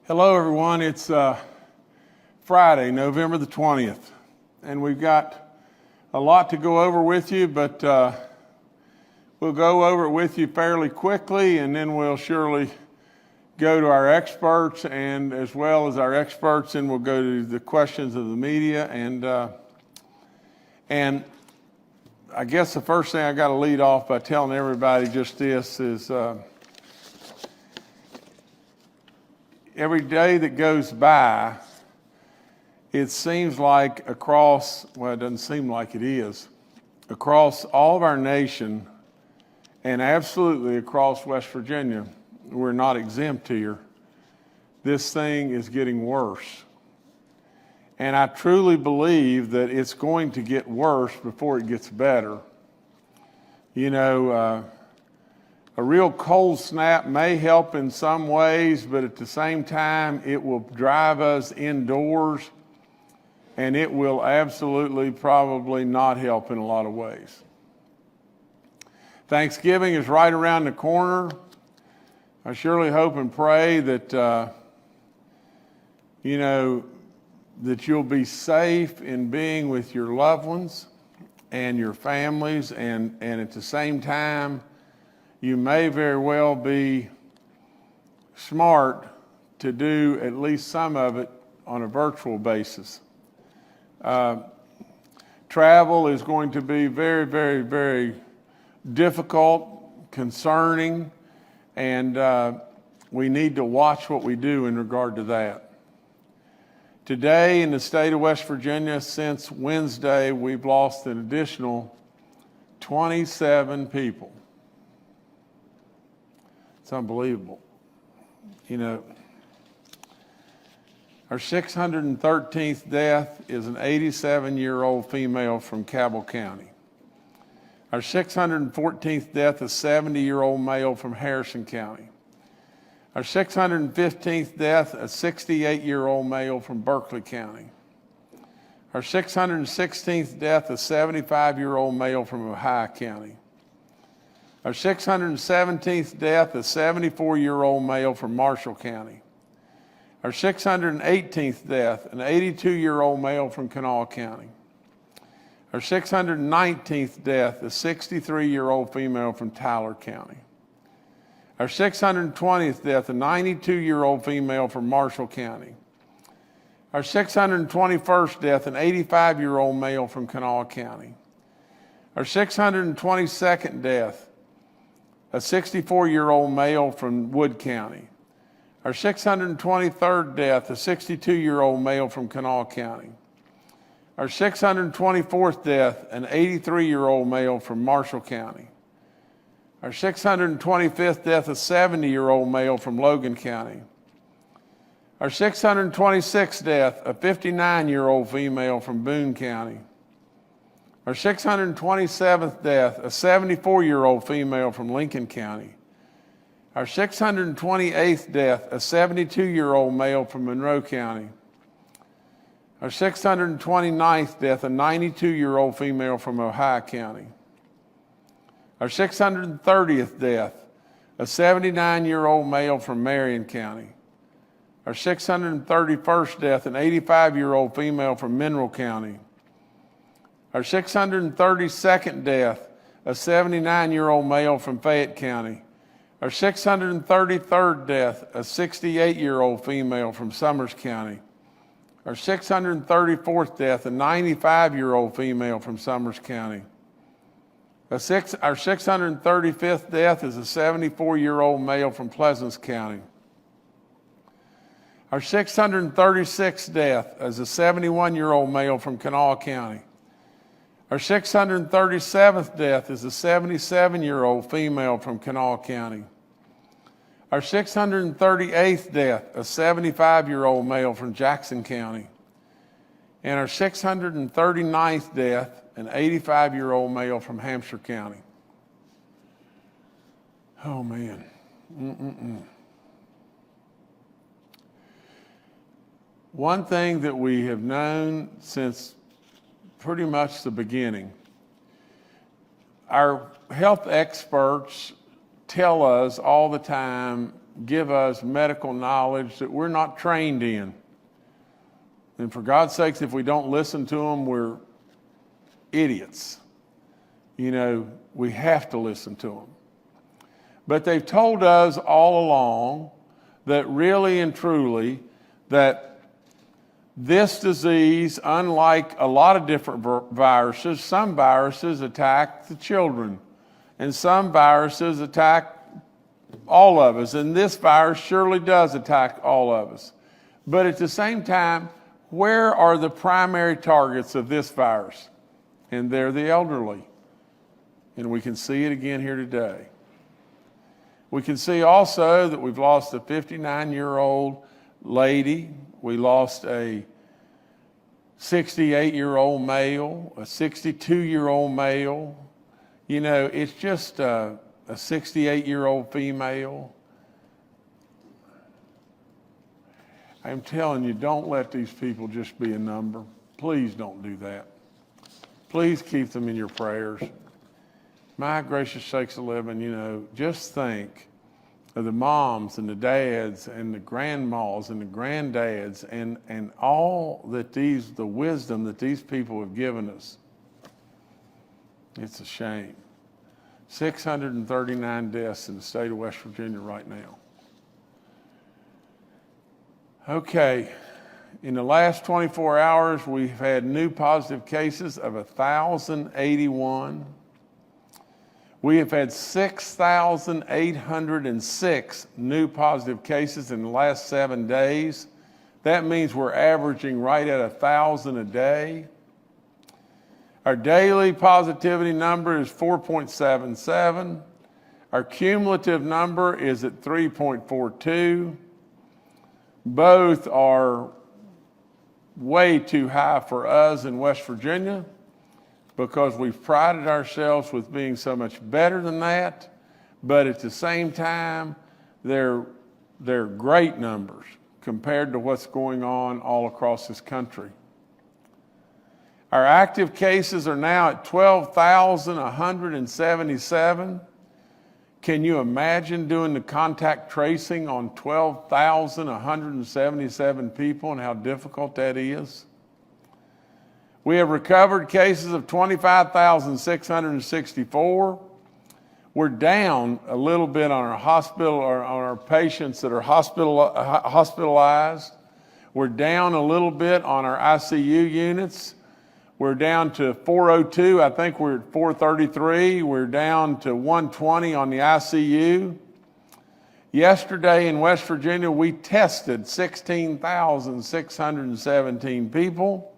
Hello, everyone. It's Friday, November the 20th, and we've got a lot to go over with you, but we'll go over it with you fairly quickly, and then we'll surely go to our experts, and as well as our experts, and we'll go to the questions of the media. And I guess the first thing I got to lead off by telling everybody just this is every day that goes by, it seems like across, well, it doesn't seem like it is, across all of our nation and absolutely across West Virginia, we're not exempt here, this thing is getting worse. And I truly believe that it's going to get worse before it gets better. You know, a real cold snap may help in some ways, but at the same time, it will drive us indoors, and it will absolutely probably not help in a lot of ways. Thanksgiving is right around the corner. I surely hope and pray that, that you'll be safe in being with your loved ones and your families, and at the same time, you may very well be smart to do at least some of it on a virtual basis. Travel is going to be very, very, very difficult, concerning, and we need to watch what we do in regard to that. Today in the state of West Virginia, since Wednesday, we've lost an additional 27 people. It's unbelievable. You know, our 613th death is an 87-year-old female from Cabell County. Our 614th death is a 70-year-old male from Harrison County. Our 615th death, a 68-year-old male from Berkeley County. Our 616th death, a 75-year-old male from Ohio County. Our 617th death, a 74-year-old male from Marshall County. Our 618th death, an 82-year-old male from Kanawha County. Our 619th death, a 63-year-old female from Tyler County. Our 620th death, a 92-year-old female from Marshall County. Our 621st death, an 85-year-old male from Kanawha County. Our 622nd death, a 64-year-old male from Wood County. Our 623rd death, a 62-year-old male from Kanawha County. Our 624th death, an 83-year-old male from Marshall County. Our 625th death, a 70-year-old male from Logan County. Our 626th death, a 59-year-old female from Boone County. Our 627th death, a 74-year-old female from Lincoln County. Our 628th death, a 72-year-old male from Monroe County. Our 629th death, a 92-year-old female from Ohio County. Our 630th death, a 79-year-old male from Marion County. Our 631st death, an 85-year-old female from Mineral County. Our 632nd death, a 79-year-old male from Fayette County. Our 633rd death, a 68-year-old female from Summers County. Our 634th death, a 95-year-old female from Summers County. Our 635th death is a 74-year-old male from Pleasants County. Our 636th death is a 71-year-old male from Kanawha County. Our 637th death is a 77-year-old female from Kanawha County. Our 638th death, a 75-year-old male from Jackson County. And our 639th death, an 85-year-old male from Hampshire County. Oh, man. One thing that we have known since pretty much the beginning, our health experts tell us all the time give us medical knowledge that we're not trained in. And for God's sakes, if we don't listen to them, we're idiots. You know, we have to listen to them. But they've told us all along that really and truly that this disease, unlike a lot of different viruses, some viruses attack the children and some viruses attack all of us. And this virus surely does attack all of us. But at the same time, where are the primary targets of this virus? And they're the elderly. And we can see it again here today. We can see also that we've lost a 59-year-old lady. We lost a 68-year-old male, a 62-year-old male. You know, it's just a 68-year-old female. I'm telling you, don't let these people just be a number. Please don't do that. Please keep them in your prayers. My gracious sakes alive, you know, just think of the moms and the dads and the grandmas and the granddads and all that the wisdom that these people have given us. It's a shame. 639 deaths in the state of West Virginia right now. Okay, in the last 24 hours, we've had new positive cases of 1,081. We have had 6,806 new positive cases in the last 7 days. That means we're averaging right at 1,000 a day. Our daily positivity number is 4.77. Our cumulative number is at 3.42. Both are way too high for us in West Virginia because we've prided ourselves with being so much better than that, but at the same time, they're great numbers compared to what's going on all across this country. Our active cases are now at 12,177. Can you imagine doing the contact tracing on 12,177 people and how difficult that is? We have recovered cases of 25,664. We're down a little bit on our hospital or on our patients that are hospitalized. We're down a little bit on our ICU units. We're down to 402. I think we're at 433. We're down to 120 on the ICU. Yesterday in West Virginia, we tested 16,617 people.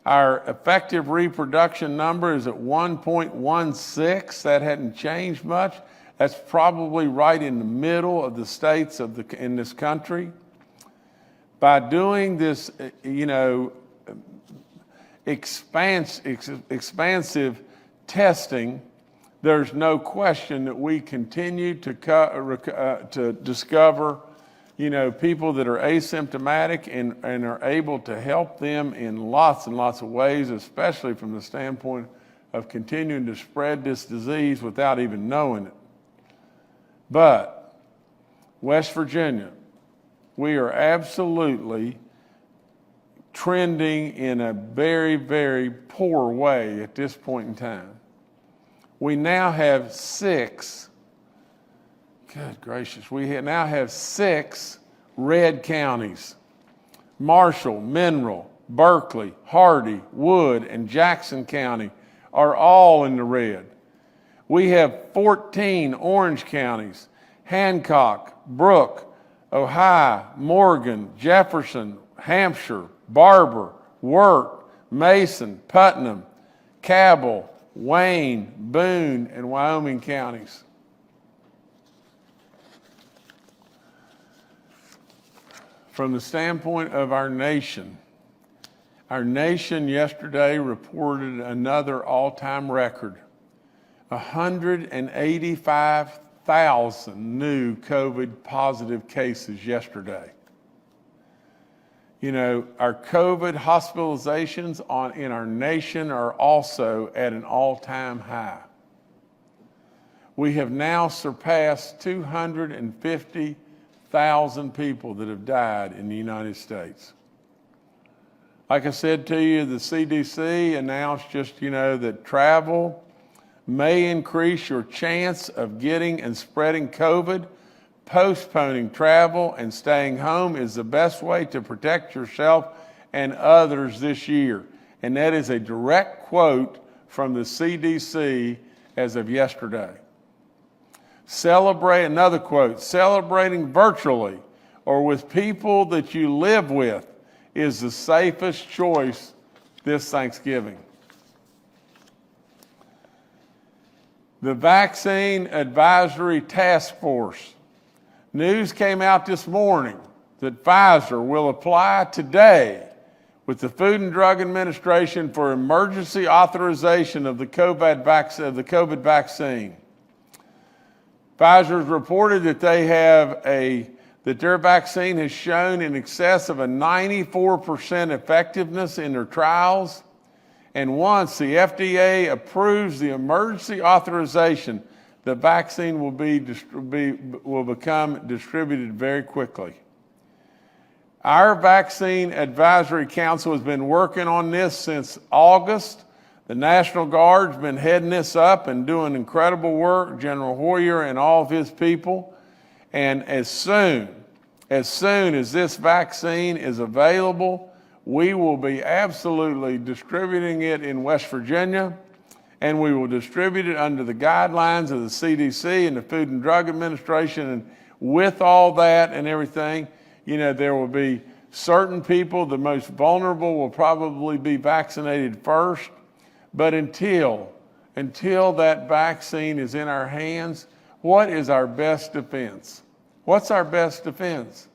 Our effective reproduction number is at 1.16. That hadn't changed much. That's probably right in the middle of the states in this country. By doing this, you know, expansive testing, there's no question that we continue to discover, you know, people that are asymptomatic and are able to help them in lots and lots of ways, especially from the standpoint of continuing to spread this disease without even knowing it. But West Virginia, we are absolutely trending in a very, very poor way at this point in time. We now have 6, good gracious, now have 6 red counties. Marshall, Mineral, Berkeley, Hardy, Wood, and Jackson County are all in the red. We have 14 orange counties: Hancock, Brooke, Ohio, Morgan, Jefferson, Hampshire, Barber, Wirt, Mason, Putnam, Cabell, Wayne, Boone, and Wyoming counties. From the standpoint of our nation yesterday reported another all-time record. 185,000 new COVID positive cases yesterday. You know, our COVID hospitalizations in our nation are also at an all-time high. We have now surpassed 250,000 people that have died in the United States. Like I said to you, the CDC announced just, that travel may increase your chance of getting and spreading COVID. Postponing travel and staying home is the best way to protect yourself and others this year. And that is a direct quote from the CDC as of yesterday. Another quote, celebrating virtually or with people that you live with is the safest choice this Thanksgiving. The Vaccine Advisory Task Force. News came out this morning that Pfizer will apply today with the Food and Drug Administration for emergency authorization of the COVID vaccine. Pfizer's reported that that their vaccine has shown in excess of a 94% effectiveness in their trials. And once the FDA approves the emergency authorization, the vaccine will become distributed very quickly. Our Vaccine Advisory Council has been working on this since August. The National Guard's been heading this up and doing incredible work, General Hoyer and all of his people. And as soon as this vaccine is available, we will be absolutely distributing it in West Virginia, and we will distribute it under the guidelines of the CDC and the Food and Drug Administration. And with all that and everything, there will be certain people, the most vulnerable will probably be vaccinated first. But until that vaccine is in our hands, what is our best defense? What's our best defense?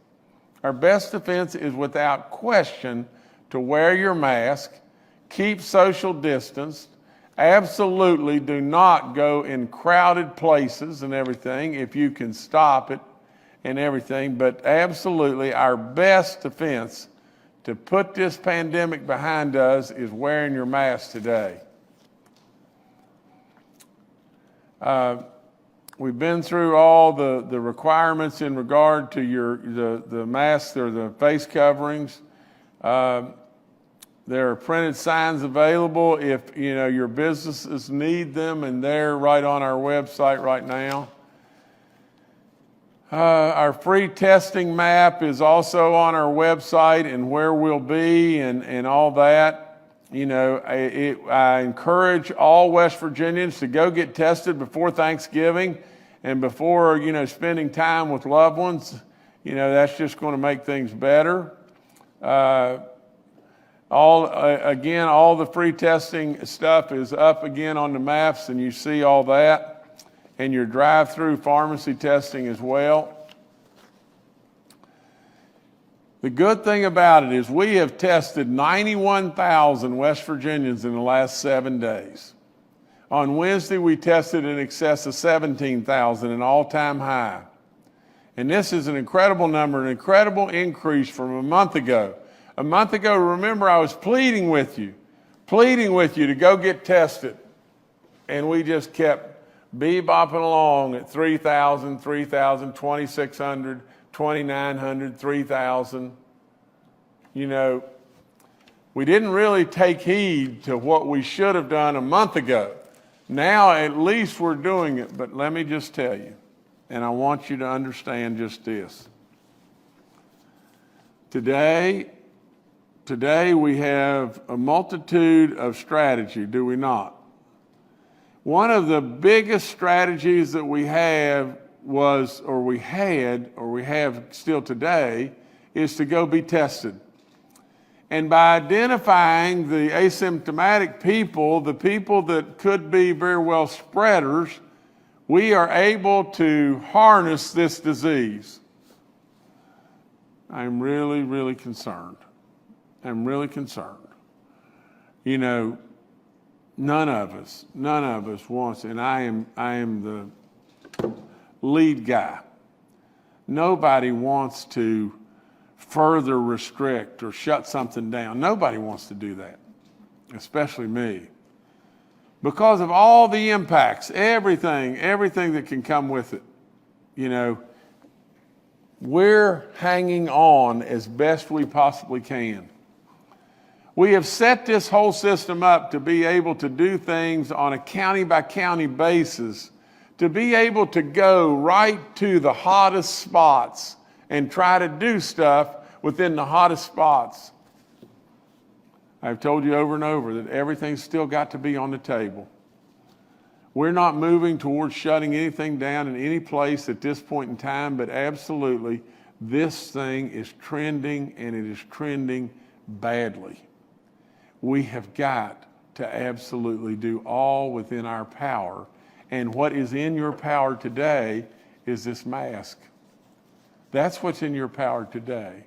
Our best defense is without question to wear your mask, keep social distance, absolutely do not go in crowded places and everything if you can stop it and everything, but absolutely our best defense to put this pandemic behind us is wearing your mask today. We've been through all the requirements in regard to the masks or the face coverings. There are printed signs available if your businesses need them, and they're right on our website right now. Our free testing map is also on our website and where we'll be and all that. I encourage all West Virginians to go get tested before Thanksgiving and before, spending time with loved ones. That's just going to make things better. All the free testing stuff is up again on the maps, and you see all that, and your drive-through pharmacy testing as well. The good thing about it is we have tested 91,000 West Virginians in the last 7 days. On Wednesday, we tested in excess of 17,000, an all-time high. And this is an incredible number, an incredible increase from a month ago. A month ago, remember, I was pleading with you to go get tested. And we just kept bebopping along at 3,000, 2,600, 2,900, 3,000. We didn't really take heed to what we should have done a month ago. Now at least we're doing it, but let me just tell you, and I want you to understand just this. Today we have a multitude of strategy, do we not? One of the biggest strategies that we have we have still today, is to go be tested. And by identifying the asymptomatic people, the people that could be very well spreaders, we are able to harness this disease. I'm really, really concerned. I'm really concerned. None of us wants, and I am the lead guy. Nobody wants to further restrict or shut something down. Nobody wants to do that, especially me. because of all the impacts, everything that can come with it. You know, we're hanging on as best we possibly can. We have set this whole system up to be able to do things on a county by county basis, to be able to go right to the hottest spots and try to do stuff within the hottest spots. I've told you over and over that everything's still got to be on the table. We're not moving towards shutting anything down in any place at this point in time, but absolutely, this thing is trending, and it is trending badly. We have got to absolutely do all within our power, and what is in your power today is this mask. That's what's in your power today.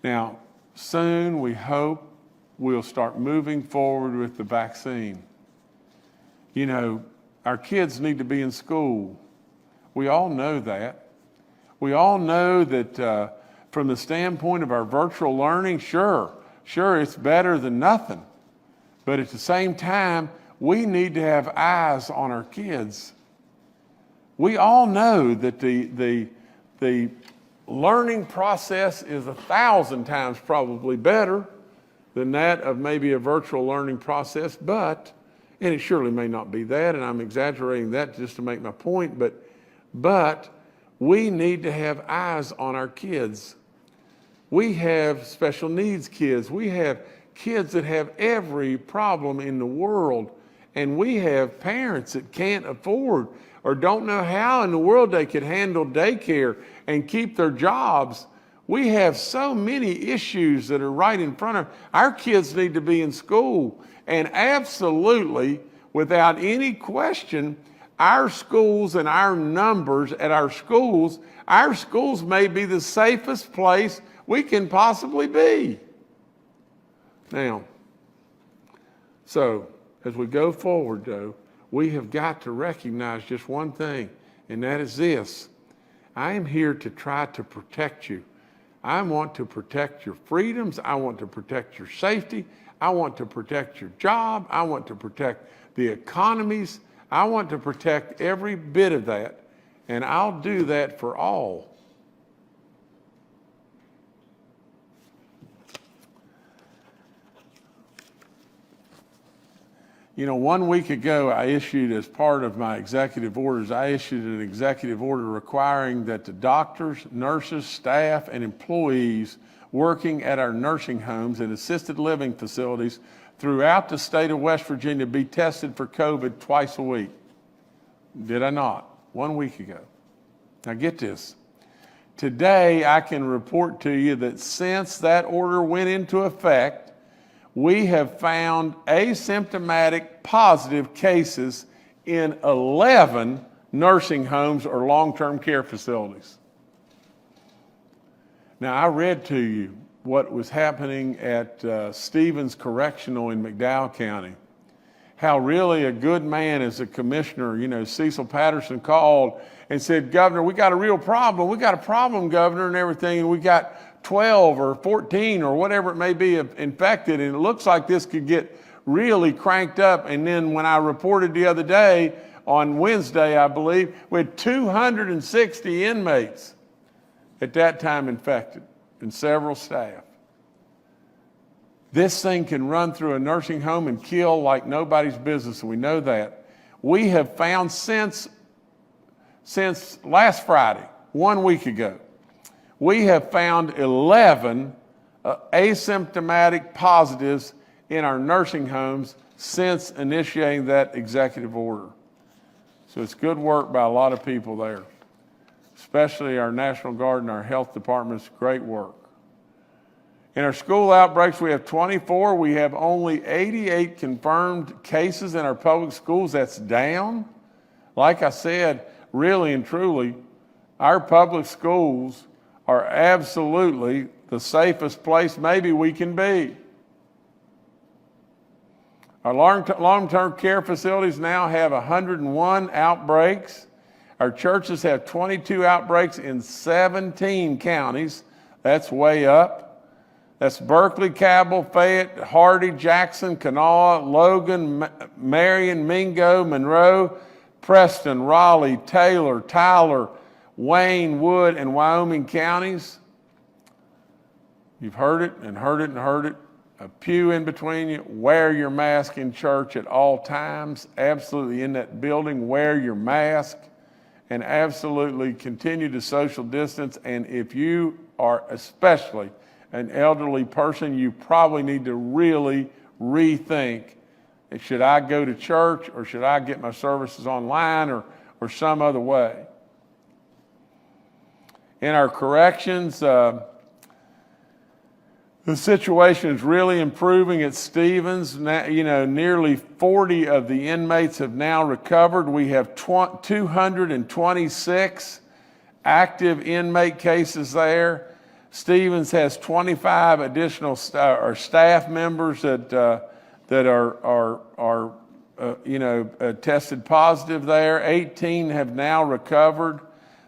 Now, soon we hope we'll start moving forward with the vaccine. You know, our kids need to be in school. We all know that. We all know that from the standpoint of our virtual learning, sure, it's better than nothing. But at the same time, we need to have eyes on our kids. We all know that the learning process is 1,000 times probably better than that of maybe a virtual learning process, and it surely may not be that, and I'm exaggerating that just to make my point, but we need to have eyes on our kids. We have special needs kids. We have kids that have every problem in the world, and we have parents that can't afford or don't know how in the world they could handle daycare and keep their jobs. We have so many issues that are right in front of our kids. Need to be in school, and absolutely, without any question, our schools and our numbers at our schools may be the safest place we can possibly be. Now, so as we go forward, though, we have got to recognize just one thing, and that is this. I am here to try to protect you. I want to protect your freedoms. I want to protect your safety. I want to protect your job. I want to protect the economies. I want to protect every bit of that, and I'll do that for all. You know, 1 week ago, I issued, as part of my executive orders, I issued an executive order requiring that the doctors, nurses, staff, and employees working at our nursing homes and assisted living facilities throughout the state of West Virginia be tested for COVID twice a week. Did I not? 1 week ago. Now get this. Today, I can report to you that since that order went into effect, we have found asymptomatic positive cases in 11 nursing homes or long-term care facilities. Now, I read to you what was happening at Stevens Correctional in McDowell County. How really a good man as a commissioner, you know, Cecil Patterson, called and said, "Governor, we got a real problem. We got a problem, Governor," and everything, and we got 12 or 14 or whatever it may be infected, and it looks like this could get really cranked up. And then when I reported the other day, on Wednesday, I believe, we had 260 inmates at that time infected and several staff. This thing can run through a nursing home and kill like nobody's business, and we know that. We have found since last Friday, 1 week ago, we have found 11 asymptomatic positives in our nursing homes since initiating that executive order. So it's good work by a lot of people there, especially our National Guard and our health departments. Great work. In our school outbreaks, we have 24. We have only 88 confirmed cases in our public schools. That's down. Like I said, really and truly, our public schools are absolutely the safest place maybe we can be. Our long-term care facilities now have 101 outbreaks. Our churches have 22 outbreaks in 17 counties. That's way up. That's Berkeley, Cabell, Fayette, Hardy, Jackson, Kanawha, Logan, Marion, Mingo, Monroe, Preston, Raleigh, Taylor, Tyler, Wayne, Wood, and Wyoming counties. You've heard it and heard it and heard it. A pew in between you. Wear your mask in church at all times. Absolutely in that building, wear your mask. And absolutely continue to social distance. And if you are especially an elderly person, you probably need to really rethink, should I go to church or should I get my services online or some other way? In our corrections, the situation is really improving at Stevens. Now, nearly 40 of the inmates have now recovered. We have 226 active inmate cases there. Stevens has 25 additional staff members that are tested positive there. 18 have now recovered.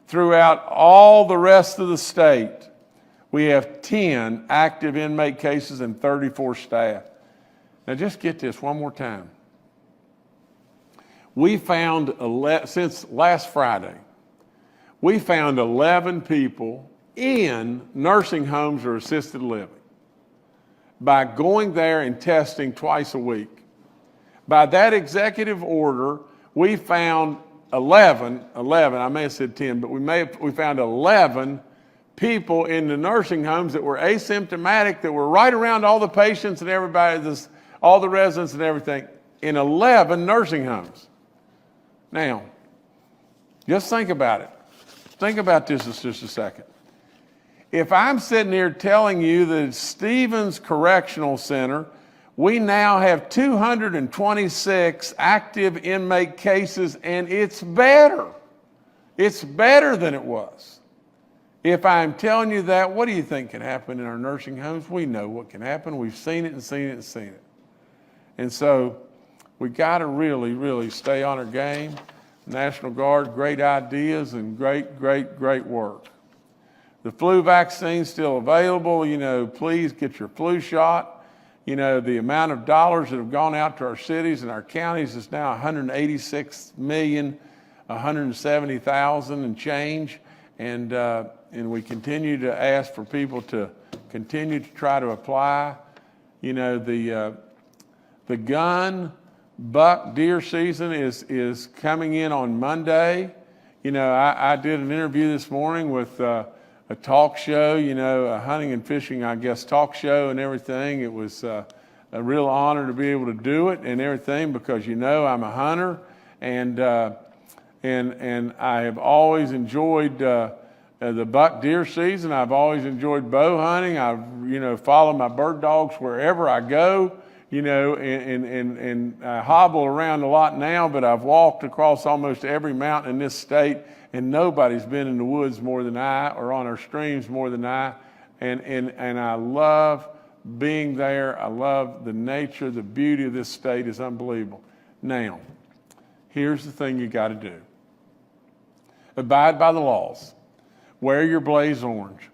Throughout all the rest of the state, we have 10 active inmate cases and 34 staff. Now just get this one more time. We found, since last Friday, we found 11 people in nursing homes or assisted living by going there and testing twice a week. By that executive order, we found 11, I may have said 10, but we found 11 people in the nursing homes that were asymptomatic, that were right around all the patients and everybody, all the residents and everything, in 11 nursing homes. Now, just think about it. Think about this just a second. If I'm sitting here telling you that at Stevens Correctional Center, we now have 226 active inmate cases, and it's better. It's better than it was. If I'm telling you that, what do you think can happen in our nursing homes? We know what can happen. We've seen it and seen it and seen it. And so we got to really, really stay on our game. National Guard, great ideas and great work. The flu vaccine's still available. Please get your flu shot. The amount of dollars that have gone out to our cities and our counties is now $186,170,000 and change. And we continue to ask for people to continue to try to apply. The gun buck deer season is coming in on Monday. I did an interview this morning with a talk show, a hunting and fishing, I guess, talk show and everything. It was a real honor to be able to do it and everything because, I'm a hunter and I have always enjoyed the buck deer season. I've always enjoyed bow hunting. I've, followed my bird dogs wherever I go, and I hobble around a lot now, but I've walked across almost every mountain in this state, and nobody's been in the woods more than I, or on our streams more than I, and I love being there. I love the nature, the beauty of this state is unbelievable. Now, here's the thing you got to do. Abide by the laws. Wear your blaze orange.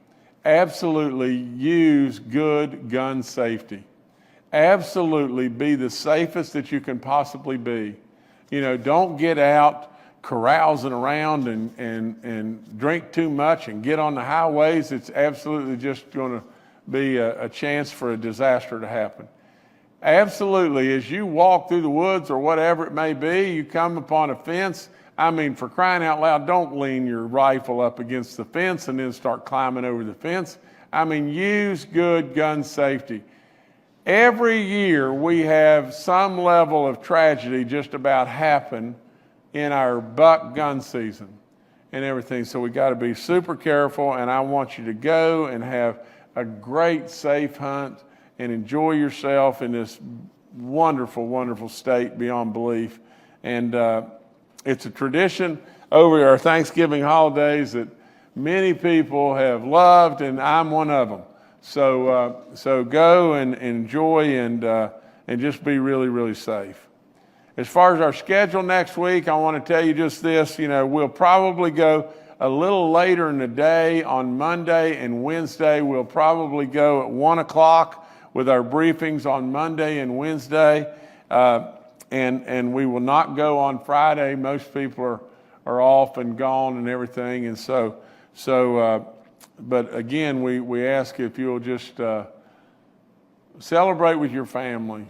Absolutely use good gun safety. Absolutely be the safest that you can possibly be. Don't get out carousing around and drink too much and get on the highways. It's absolutely just going to be a chance for a disaster to happen. Absolutely, as you walk through the woods or whatever it may be, you come upon a fence. For crying out loud, don't lean your rifle up against the fence and then start climbing over the fence. Use good gun safety. Every year we have some level of tragedy just about happen in our buck gun season and everything. So we got to be super careful, and I want you to go and have a great safe hunt and enjoy yourself in this wonderful, wonderful state beyond belief. And it's a tradition over our Thanksgiving holidays that many people have loved, and I'm one of them. So go and enjoy and just be really, really safe. As far as our schedule next week, I want to tell you just this. We'll probably go a little later in the day on Monday and Wednesday. We'll probably go at 1 o'clock with our briefings on Monday and Wednesday. And we will not go on Friday. Most people are off and gone and everything. And but again, we ask if you'll just celebrate with your family.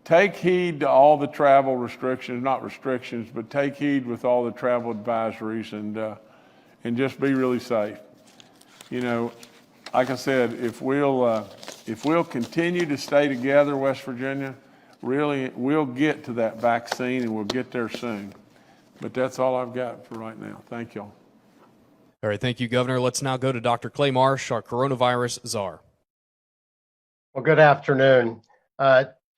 Take heed to all the travel restrictions, not restrictions, but take heed with all the travel advisories and just be really safe. You know, like I said, if we'll continue to stay together, West Virginia, really, we'll get to that vaccine and we'll get there soon. But that's all I've got for right now. Thank y'all. All right, thank you, Governor. Let's now go to Dr. Clay Marsh, our coronavirus czar. Well, good afternoon.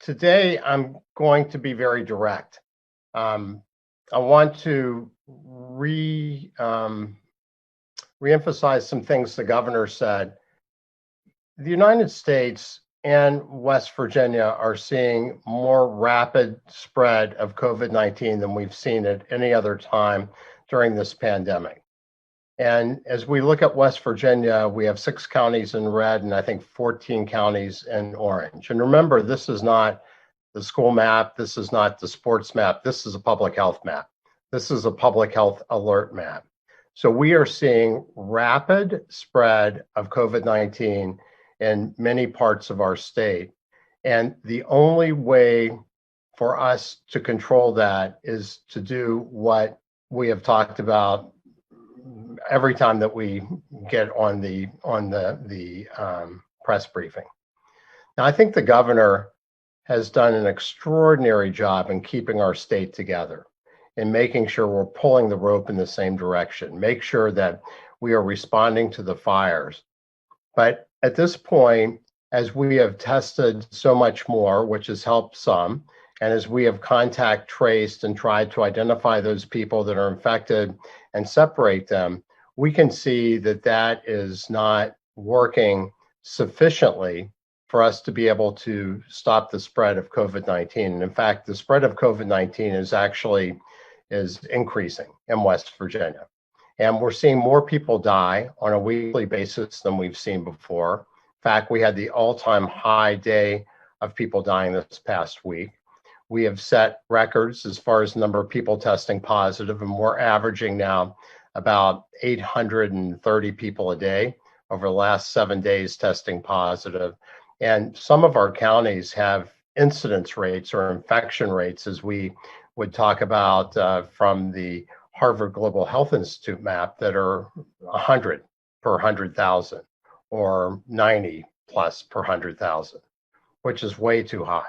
Today, I'm going to be very direct. I want to reemphasize some things the governor said. The United States and West Virginia are seeing more rapid spread of COVID-19 than we've seen at any other time during this pandemic. And as we look at West Virginia, we have 6 counties in red and I think 14 counties in orange. And remember, this is not the school map. This is not the sports map. This is a public health map. This is a public health alert map. So we are seeing rapid spread of COVID-19 in many parts of our state. And the only way for us to control that is to do what we have talked about every time that we get on the press briefing. Now, I think the governor has done an extraordinary job in keeping our state together and making sure we're pulling the rope in the same direction, make sure that we are responding to the fires. But at this point, as we have tested so much more, which has helped some, and as we have contact traced and tried to identify those people that are infected and separate them, we can see that that is not working sufficiently for us to be able to stop the spread of COVID-19. And in fact, the spread of COVID-19 is increasing in West Virginia. And we're seeing more people die on a weekly basis than we've seen before. In fact, we had the all-time high day of people dying this past week. We have set records as far as the number of people testing positive, and we're averaging now about 830 people a day over the last 7 days testing positive. And some of our counties have incidence rates or infection rates, as we would talk about from the Harvard Global Health Institute map, that are 100 per 100,000 or 90 plus per 100,000, which is way too high.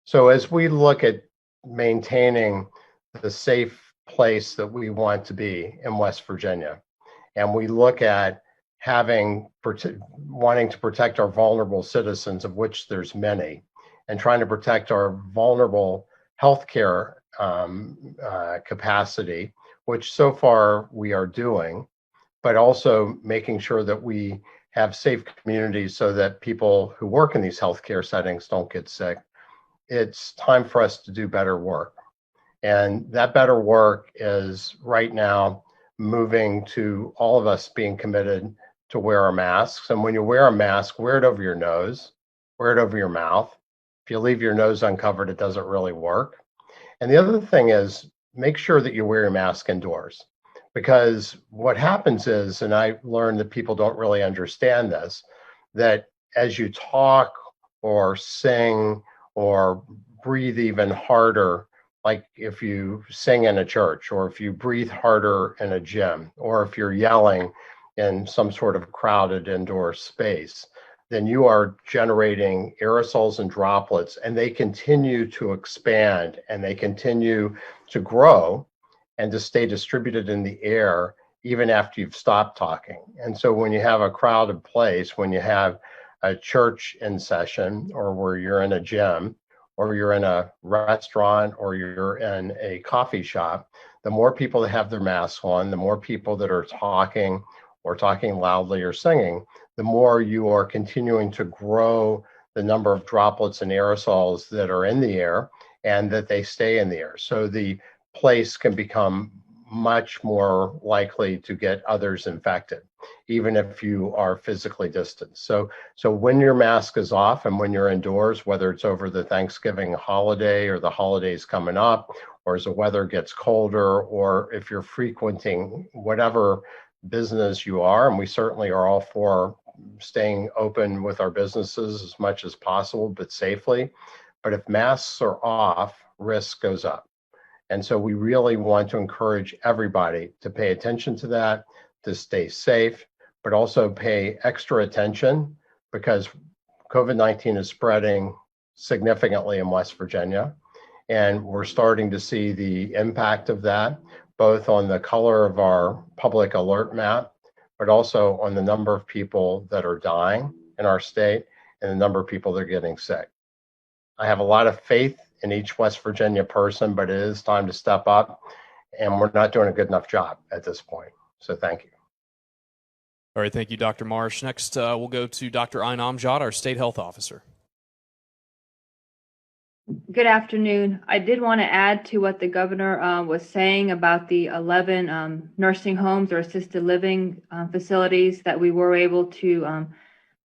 So as we look at maintaining the safe place that we want to be in West Virginia, and we look at wanting to protect our vulnerable citizens, of which there's many, and trying to protect our vulnerable healthcare capacity, which so far we are doing, but also making sure that we have safe communities so that people who work in these healthcare settings don't get sick. It's time for us to do better work. And that better work is right now moving to all of us being committed to wear our masks. And when you wear a mask, wear it over your nose, wear it over your mouth. If you leave your nose uncovered, it doesn't really work. And the other thing is, make sure that you wear your mask indoors. Because what happens is, and I learned that people don't really understand this, that as you talk or sing or breathe even harder, like if you sing in a church, or if you breathe harder in a gym, or if you're yelling in some sort of crowded indoor space, then you are generating aerosols and droplets, and they continue to expand and they continue to grow and to stay distributed in the air even after you've stopped talking. And so when you have a crowded place, when you have a church in session, or where you're in a gym, or you're in a restaurant, or you're in a coffee shop, the more people that have their masks on, the more people that are talking or talking loudly or singing, the more you are continuing to grow the number of droplets and aerosols that are in the air, and that they stay in the air. So the place can become much more likely to get others infected, even if you are physically distant. So when your mask is off and when you're indoors, whether it's over the Thanksgiving holiday or the holidays coming up, or as the weather gets colder, or if you're frequenting whatever business you are, and we certainly are all for staying open with our businesses as much as possible, but safely. But if masks are off, risk goes up. And so we really want to encourage everybody to pay attention to that, to stay safe, but also pay extra attention because COVID-19 is spreading significantly in West Virginia. And we're starting to see the impact of that, both on the color of our public alert map, but also on the number of people that are dying in our state and the number of people that are getting sick. I have a lot of faith in each West Virginia person, but it is time to step up, and we're not doing a good enough job at this point. So thank you. All right, thank you, Dr. Marsh. Next, we'll go to Dr. Ayn Amjad, our state health officer. Good afternoon. I did want to add to what the governor was saying about the 11 nursing homes or assisted living facilities that we were able to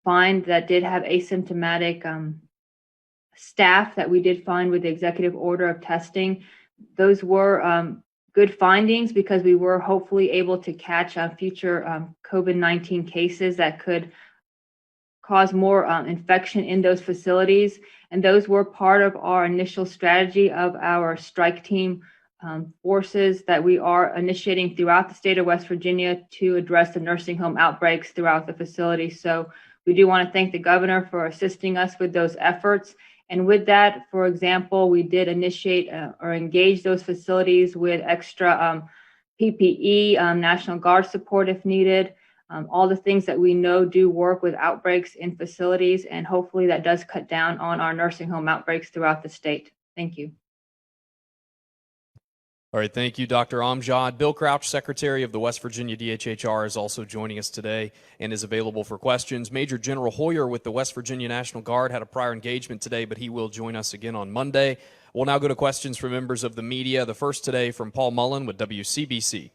find that did have asymptomatic staff that we did find with the executive order of testing. Those were good findings because we were hopefully able to catch future COVID-19 cases that could cause more infection in those facilities. And those were part of our initial strategy of our strike team forces that we are initiating throughout the state of West Virginia to address the nursing home outbreaks throughout the facility. So we do want to thank the governor for assisting us with those efforts. And with that, for example, we did initiate or engage those facilities with extra PPE, National Guard support if needed, all the things that we know do work with outbreaks in facilities. And hopefully that does cut down on our nursing home outbreaks throughout the state. Thank you. All right, thank you, Dr. Amjad. Bill Crouch, Secretary of the West Virginia DHHR, is also joining us today and is available for questions. Major General Hoyer with the West Virginia National Guard had a prior engagement today, but he will join us again on Monday. We'll now go to questions from members of the media. The first today from Paul Mullen with WCBC.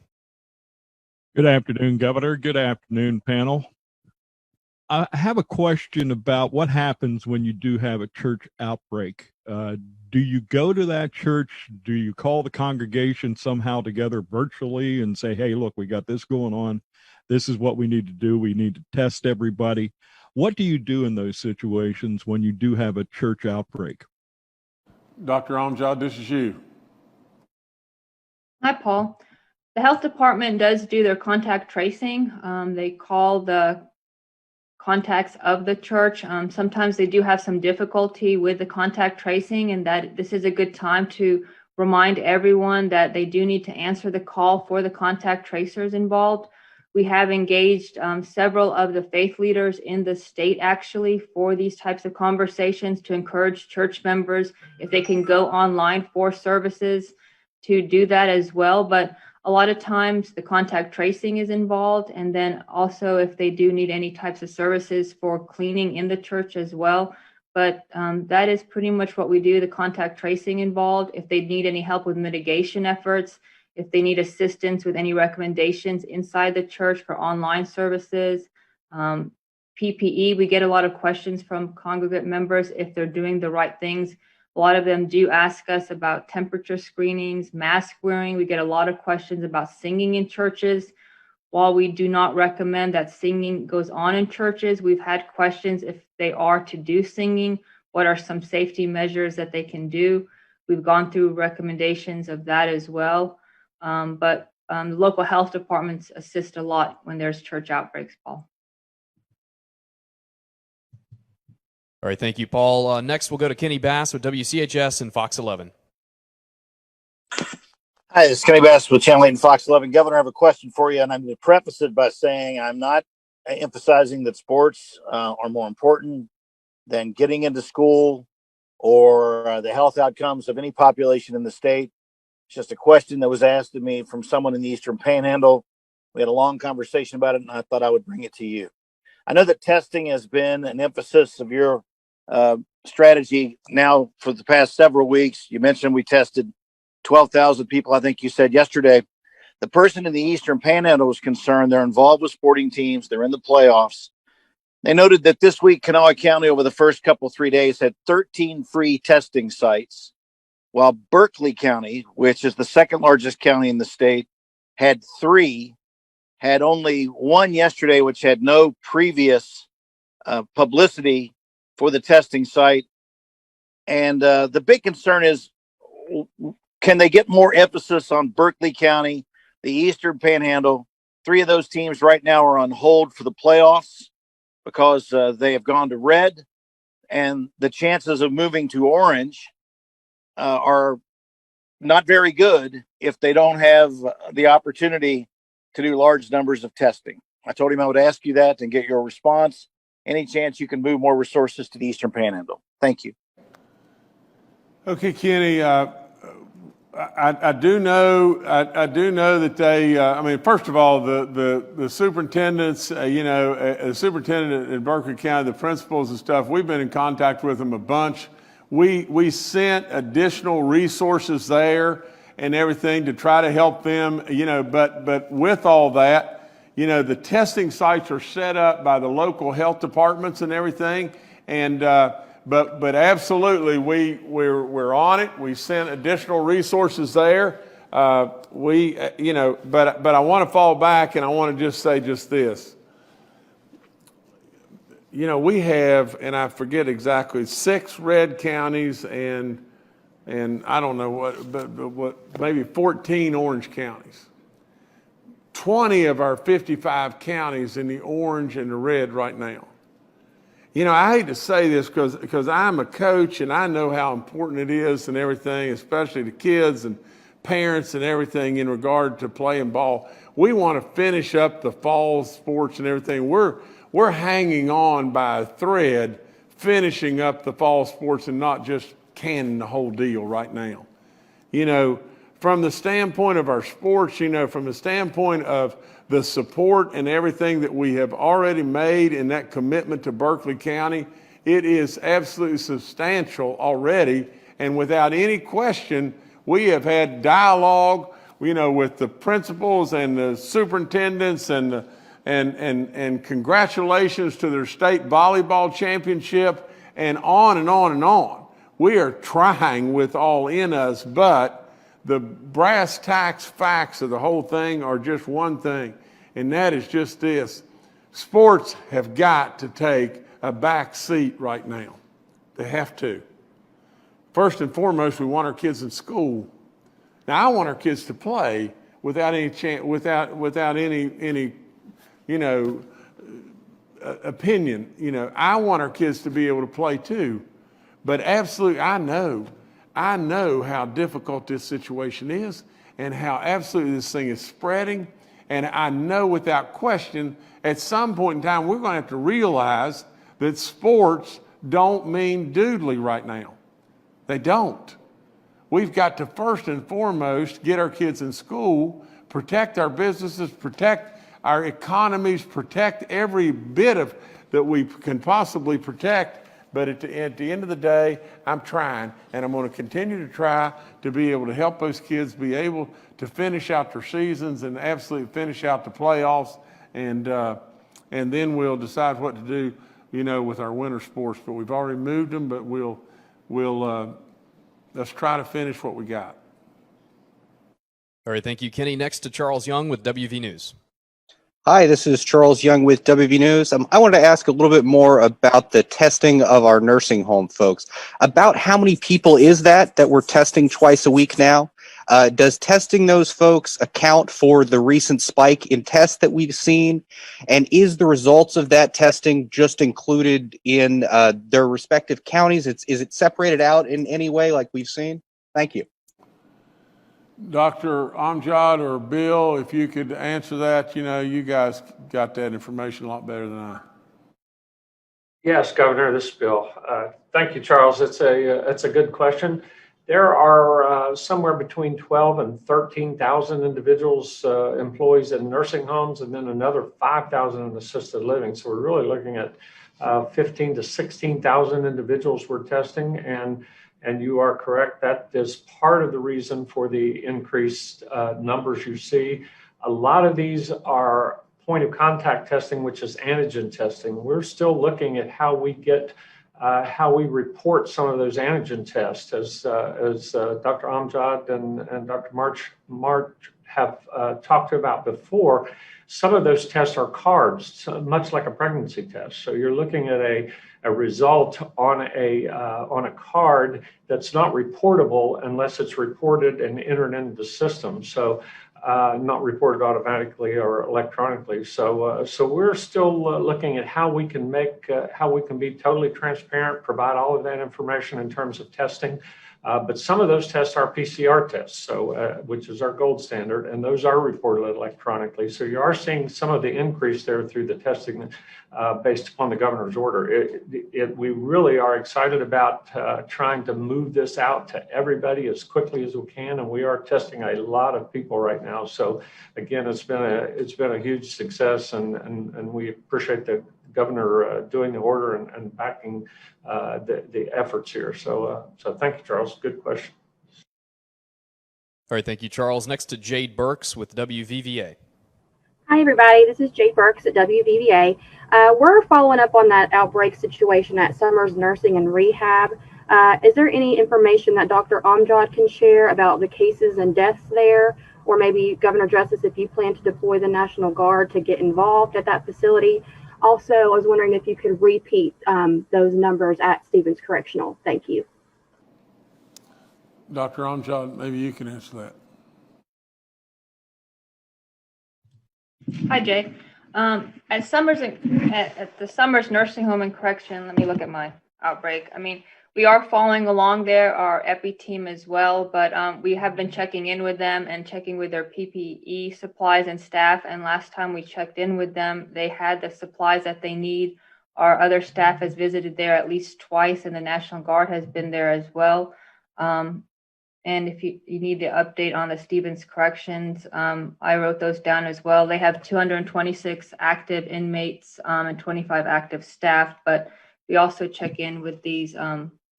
Good afternoon, Governor. Good afternoon, panel. I have a question about what happens when you do have a church outbreak. Do you go to that church? Do you call the congregation somehow together virtually and say, hey, look, we got this going on. This is what we need to do. We need to test everybody. What do you do in those situations when you do have a church outbreak? Dr. Amjad, this is you. Hi, Paul. The health department does do their contact tracing. They call the contacts of the church. Sometimes they do have some difficulty with the contact tracing, and that this is a good time to remind everyone that they do need to answer the call for the contact tracers involved. We have engaged several of the faith leaders in the state actually for these types of conversations to encourage church members, if they can go online for services, to do that as well. But a lot of times the contact tracing is involved. And then also if they do need any types of services for cleaning in the church as well. But that is pretty much what we do, the contact tracing involved. If they need any help with mitigation efforts, if they need assistance with any recommendations inside the church for online services, PPE, we get a lot of questions from congregate members if they're doing the right things. A lot of them do ask us about temperature screenings, mask wearing. We get a lot of questions about singing in churches. While we do not recommend that singing goes on in churches, we've had questions if they are to do singing, what are some safety measures that they can do? We've gone through recommendations of that as well. But local health departments assist a lot when there's church outbreaks, Paul. All right, thank you, Paul. Next, we'll go to Kenny Bass with WCHS and Fox 11. Hi, this is Kenny Bass with Channel 8 and Fox 11. Governor, I have a question for you, and I'm going to preface it by saying I'm not emphasizing that sports are more important than getting into school or the health outcomes of any population in the state. It's just a question that was asked of me from someone in the Eastern Panhandle. We had a long conversation about it, and I thought I would bring it to you. I know that testing has been an emphasis of your strategy now for the past several weeks. You mentioned we tested 12,000 people, I think you said yesterday. the person in the Eastern Panhandle was concerned. They're involved with sporting teams. They're in the playoffs. They noted that this week, Kanawha County over the first 3 days had 13 free testing sites, while Berkeley County, which is the second largest county in the state, had 3, had only 1 yesterday, which had no previous publicity for the testing site. And the big concern is, can they get more emphasis on Berkeley County, the Eastern Panhandle? 3 of those teams right now are on hold for the playoffs because they have gone to red, and the chances of moving to orange are not very good if they don't have the opportunity to do large numbers of testing. I told him I would ask you that and get your response. Any chance you can move more resources to the Eastern Panhandle? Thank you. Okay, Kenny, I do know that they, I mean, first of all, the superintendents, the superintendent in Berkeley County, the principals and stuff, we've been in contact with them a bunch. We sent additional resources there and everything to try to help them, but with all that, the testing sites are set up by the local health departments and everything. And, but absolutely, we're on it. We sent additional resources there. But I want to fall back and I want to just say just this. We have, and I forget exactly, 6 red counties and I don't know what, maybe 14 orange counties. 20 of our 55 counties in the orange and the red right now. I hate to say this because I'm a coach and I know how important it is and everything, especially to kids and parents and everything in regard to playing ball. We want to finish up the fall sports and everything. We're hanging on by a thread, finishing up the fall sports and not just canning the whole deal right now. From the standpoint of our sports, from the standpoint of the support and everything that we have already made in that commitment to Berkeley County, it is absolutely substantial already. And without any question, we have had dialogue, with the principals and the superintendents and congratulations to their state volleyball championship and on and on and on. We are trying with all in us, but the brass tacks facts of the whole thing are just one thing, and that is just this. Sports have got to take a back seat right now. They have to. First and foremost, we want our kids in school. Now, I want our kids to play without any opinion. I want our kids to be able to play too. But absolutely, I know how difficult this situation is and how absolutely this thing is spreading. And I know without question, at some point in time, we're going to have to realize that sports don't mean doodly right now. They don't. We've got to first and foremost get our kids in school, protect our businesses, protect our economies, protect every bit of that we can possibly protect. But at the end of the day, I'm trying, and I'm going to continue to try to be able to help those kids be able to finish out their seasons and absolutely finish out the playoffs, and then we'll decide what to do, with our winter sports. But we've already moved them, but let's try to finish what we got. All right, thank you, Kenny. Next to Charles Young with WV News. Hi, this is Charles Young with WV News. I wanted to ask a little bit more about the testing of our nursing home folks. About how many people is that we're testing twice a week now? Does testing those folks account for the recent spike in tests that we've seen? And is the results of that testing just included in their respective counties? Is it separated out in any way like we've seen? Thank you. Dr. Amjad or Bill, if you could answer that, you guys got that information a lot better than I. Yes, Governor, this is Bill. Thank you, Charles. It's a good question. There are somewhere between 12 and 13,000 individuals, employees in nursing homes, and then another 5,000 in assisted living. So we're really looking at 15 to 16,000 individuals we're testing, and And you are correct. That is part of the reason for the increased numbers you see. A lot of these are point of contact testing, which is antigen testing. We're still looking at how we report some of those antigen tests, as Dr. Amjad and Dr. March have talked about before. Some of those tests are cards, much like a pregnancy test. So you're looking at a result on a card that's not reportable unless it's reported and entered into the system. So not reported automatically or electronically. So we're still looking at how we can be totally transparent, provide all of that information in terms of testing. But some of those tests are PCR tests, which is our gold standard, and those are reported electronically. So you are seeing some of the increase there through the testing based upon the governor's order. We really are excited about trying to move this out to everybody as quickly as we can, and we are testing a lot of people right now. So again, it's been a huge success, and we appreciate the governor doing the order and backing the efforts here. So thank you, Charles. Good question. All right, thank you, Charles. Next to Jade Burks with WVVA. Hi, everybody. This is Jade Burks at WVVA. We're following up on that outbreak situation at Summers Nursing and Rehab. Is there any information that Dr. Amjad can share about the cases and deaths there? Or maybe Governor Justice, if you plan to deploy the National Guard to get involved at that facility? Also, I was wondering if you could repeat those numbers at Stevens Correctional. Thank you. Dr. Amjad, maybe you can answer that. Hi, Jay. At the Summers Nursing Home and Correction, let me look at my outbreak. I mean, we are following along there, our EPI team as well, but we have been checking in with them and checking with their PPE supplies and staff. And last time we checked in with them, they had the supplies that they need. Our other staff has visited there at least twice, and the National Guard has been there as well. And if you need the update on the Stevens Corrections, I wrote those down as well. They have 226 active inmates and 25 active staff, but we also check in with these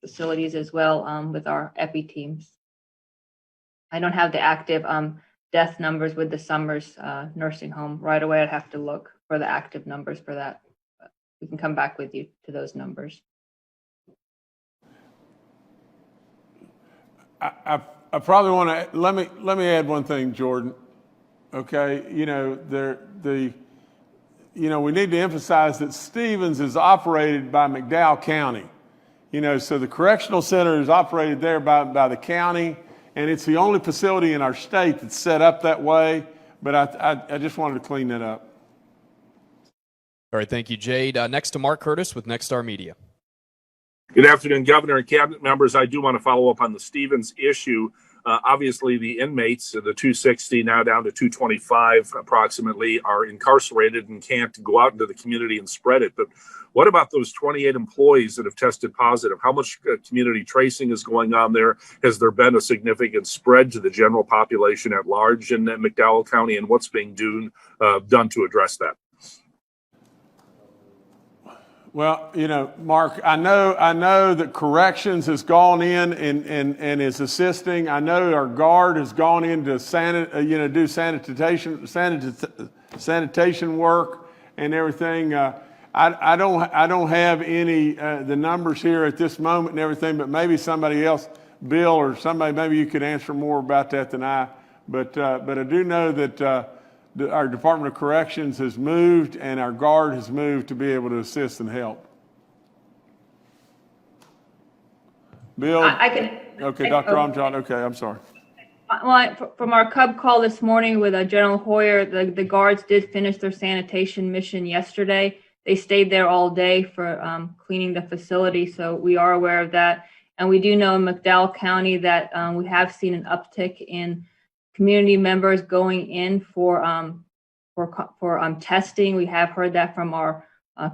facilities as well with our EPI teams. I don't have the active death numbers with the Summers nursing home right away. I'd have to look for the active numbers for that. But we can come back with you to those numbers. I probably want to let me add one thing, Jordan. Okay, we need to emphasize that Stevens is operated by McDowell County. So the correctional center is operated there by the county, and it's the only facility in our state that's set up that way. But I just wanted to clean that up. All right, thank you, Jade. Next to Mark Curtis with Nexstar Media. Good afternoon, Governor and Cabinet members. I do want to follow up on the Stevens issue. Obviously, the inmates, the 260 now down to 225 approximately, are incarcerated and can't go out into the community and spread it. But what about those 28 employees that have tested positive? How much community tracing is going on there? Has there been a significant spread to the general population at large in McDowell County, and what's being done to address that? Well, Mark, I know that corrections has gone in and is assisting. I know our guard has gone in to do sanitation work and everything. I don't have any the numbers here at this moment and everything, but maybe somebody else, Bill or somebody, maybe you could answer more about that than I. But I do know that our Department of Corrections has moved and our guard has moved to be able to assist and help. Bill? I can. Okay, Dr. Amjad. Okay, I'm sorry. Well, from our Cub call this morning with General Hoyer, the guards did finish their sanitation mission yesterday. They stayed there all day for cleaning the facility, so we are aware of that. And we do know in McDowell County that we have seen an uptick in community members going in for testing. We have heard that from our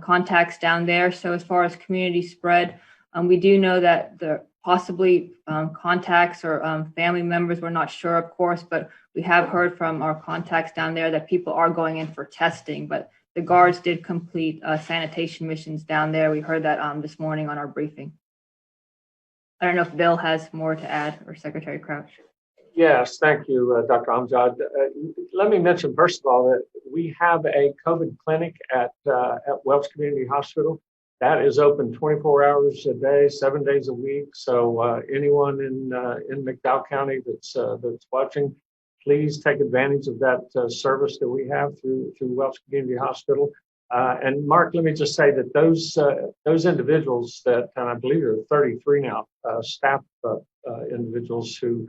contacts down there. So as far as community spread, we do know that the possibly contacts or family members, we're not sure, of course, but we have heard from our contacts down there that people are going in for testing. But the guards did complete sanitation missions down there. We heard that this morning on our briefing. I don't know if Bill has more to add or Secretary Crouch. Yes, thank you, Dr. Amjad. Let me mention, first of all, that we have a COVID clinic at Welch Community Hospital. That is open 24 hours a day, 7 days a week. So anyone in McDowell County that's watching, please take advantage of that service that we have through Welch Community Hospital. And Mark, let me just say that those individuals that, and I believe there are 33 now, staff individuals who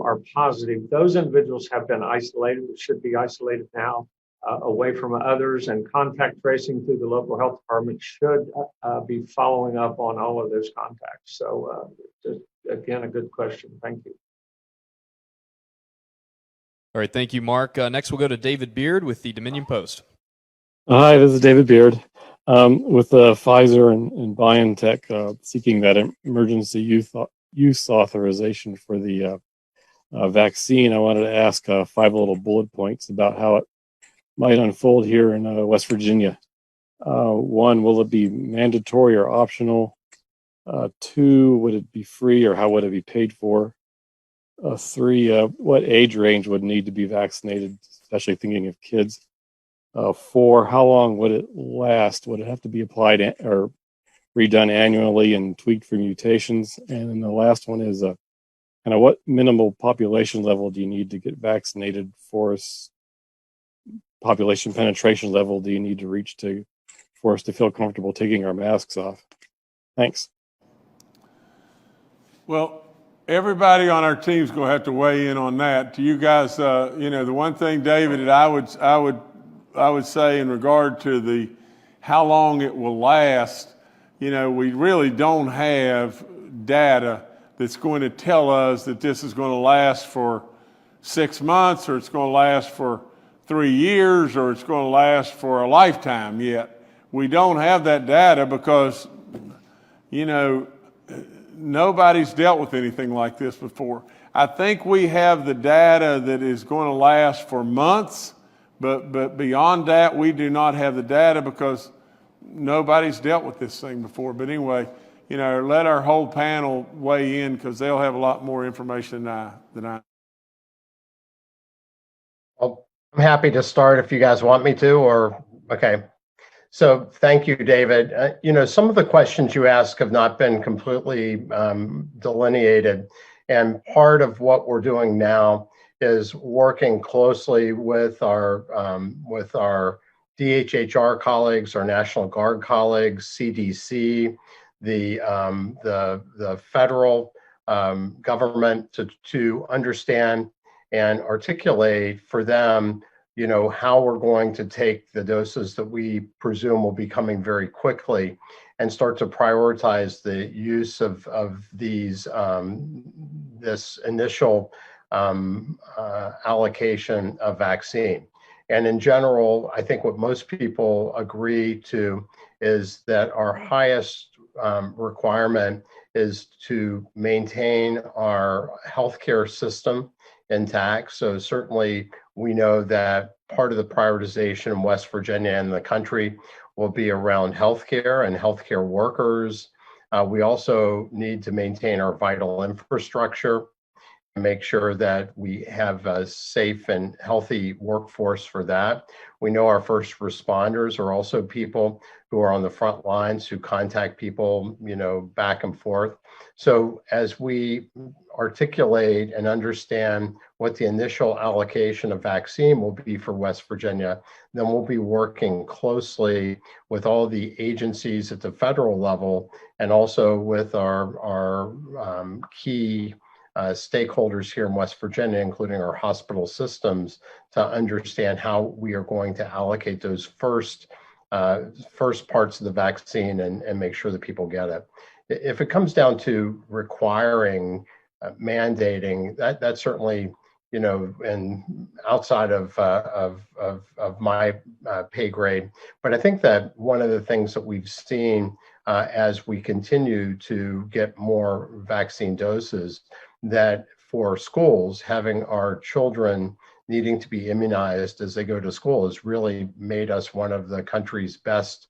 are positive, those individuals have been isolated, should be isolated now, away from others, and contact tracing through the local health department should be following up on all of those contacts. So just, again, a good question. Thank you. All right, thank you, Mark. Next, we'll go to David Beard with the Dominion Post. Hi, this is David Beard with Pfizer and BioNTech seeking that emergency use authorization for the vaccine. I wanted to ask 5 little bullet points about how it might unfold here in West Virginia. 1, will it be mandatory or optional? 2, would it be free or how would it be paid for? 3, what age range would need to be vaccinated, especially thinking of kids? 4, how long would it last? Would it have to be applied or redone annually and tweaked for mutations? And then the last one is kind of what minimal population level do you need to get vaccinated for us? Population penetration level do you need to reach for us to feel comfortable taking our masks off? Thanks. Well, everybody on our team's going to have to weigh in on that. To you guys, the one thing, David, that I would say in regard to how long it will last, we really don't have data that's going to tell us that this is going to last for 6 months, or it's going to last for 3 years, or it's going to last for a lifetime yet. We don't have that data because, nobody's dealt with anything like this before. I think we have the data that is going to last for months, but beyond that, we do not have the data because nobody's dealt with this thing before. But anyway, let our whole panel weigh in because they'll have a lot more information than I. Well, I'm happy to start if you guys want me to, or okay. So thank you, David. Some of the questions you ask have not been completely delineated, and part of what we're doing now is working closely with our DHHR colleagues, our National Guard colleagues, CDC, the federal government to understand and articulate for them, how we're going to take the doses that we presume will be coming very quickly and start to prioritize the use of these this initial allocation of vaccine. And in general, I think what most people agree to is that our highest requirement is to maintain our healthcare system intact. So certainly we know that part of the prioritization in West Virginia and the country will be around healthcare and healthcare workers. We also need to maintain our vital infrastructure and make sure that we have a safe and healthy workforce for that. We know our first responders are also people who are on the front lines who contact people, back and forth. So as we articulate and understand what the initial allocation of vaccine will be for West Virginia, then we'll be working closely with all the agencies at the federal level and also with our key stakeholders here in West Virginia, including our hospital systems, to understand how we are going to allocate those first parts of the vaccine and make sure that people get it. If it comes down to requiring mandating, that certainly, and outside of my pay grade. But I think that one of the things that we've seen as we continue to get more vaccine doses, that for schools, having our children needing to be immunized as they go to school has really made us one of the country's best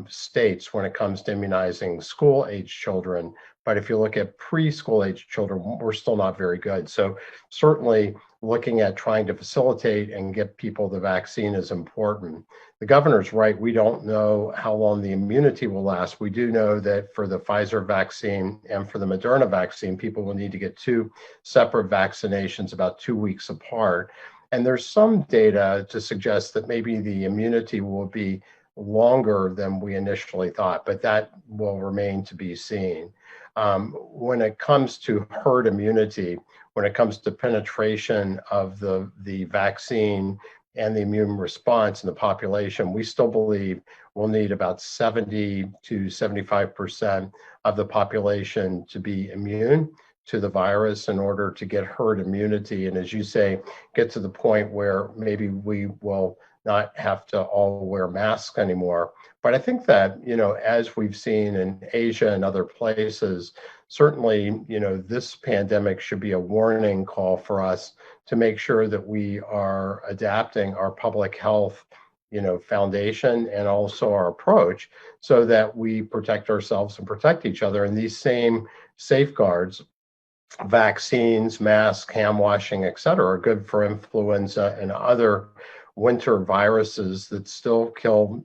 states when it comes to immunizing school-age children. But if you look at preschool-age children, we're still not very good. So certainly looking at trying to facilitate and get people the vaccine is important. The governor's right. We don't know how long the immunity will last. We do know that for the Pfizer vaccine and for the Moderna vaccine, people will need to get 2 separate vaccinations about 2 weeks apart. And there's some data to suggest that maybe the immunity will be longer than we initially thought, but that will remain to be seen. When it comes to herd immunity, when it comes to penetration of the vaccine and the immune response in the population, we still believe we'll need about 70 to 75% of the population to be immune to the virus in order to get herd immunity. And as you say, get to the point where maybe we will not have to all wear masks anymore. But I think that, as we've seen in Asia and other places, certainly, this pandemic should be a warning call for us to make sure that we are adapting our public health, foundation and also our approach so that we protect ourselves and protect each other. And these same safeguards, vaccines, masks, hand washing, et cetera, are good for influenza and other winter viruses that still kill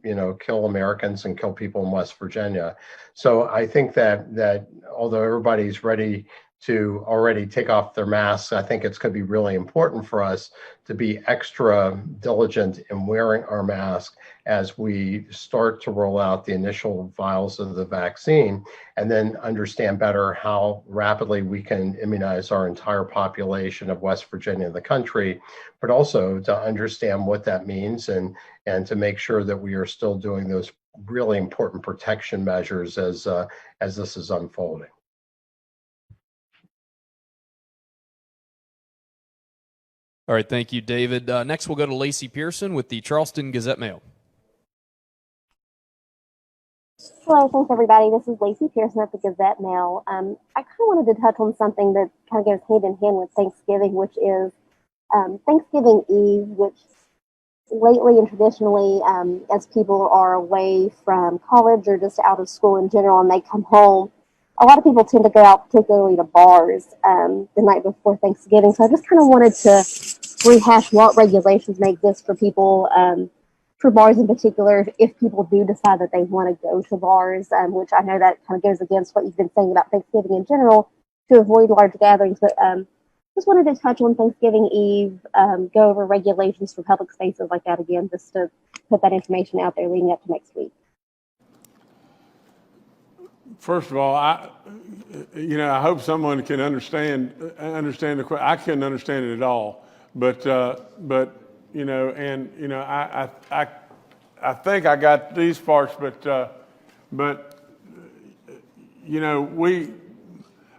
Americans and kill people in West Virginia. So I think that although everybody's ready to already take off their masks, I think it's going to be really important for us to be extra diligent in wearing our mask as we start to roll out the initial vials of the vaccine, and then understand better how rapidly we can immunize our entire population of West Virginia and the country, but also to understand what that means and to make sure that we are still doing those really important protection measures as this is unfolding. All right, thank you, David. Next, we'll go to Lacey Pearson with the Charleston Gazette-Mail. Hello, thanks everybody. This is Lacey Pearson at the Gazette-Mail. I kind of wanted to touch on something that kind of goes hand in hand with Thanksgiving, which is Thanksgiving Eve, which lately and traditionally, as people are away from college or just out of school in general and they come home, a lot of people tend to go out particularly to bars the night before Thanksgiving. So I just kind of wanted to rehash what regulations may exist for people, for bars in particular, if people do decide that they want to go to bars, which I know that kind of goes against what you've been saying about Thanksgiving in general, to avoid large gatherings. But just wanted to touch on Thanksgiving Eve, go over regulations for public spaces like that again, just to put that information out there leading up to next week. First of all, I hope someone can understand the question. I couldn't understand it at all, but I think I got these parts, but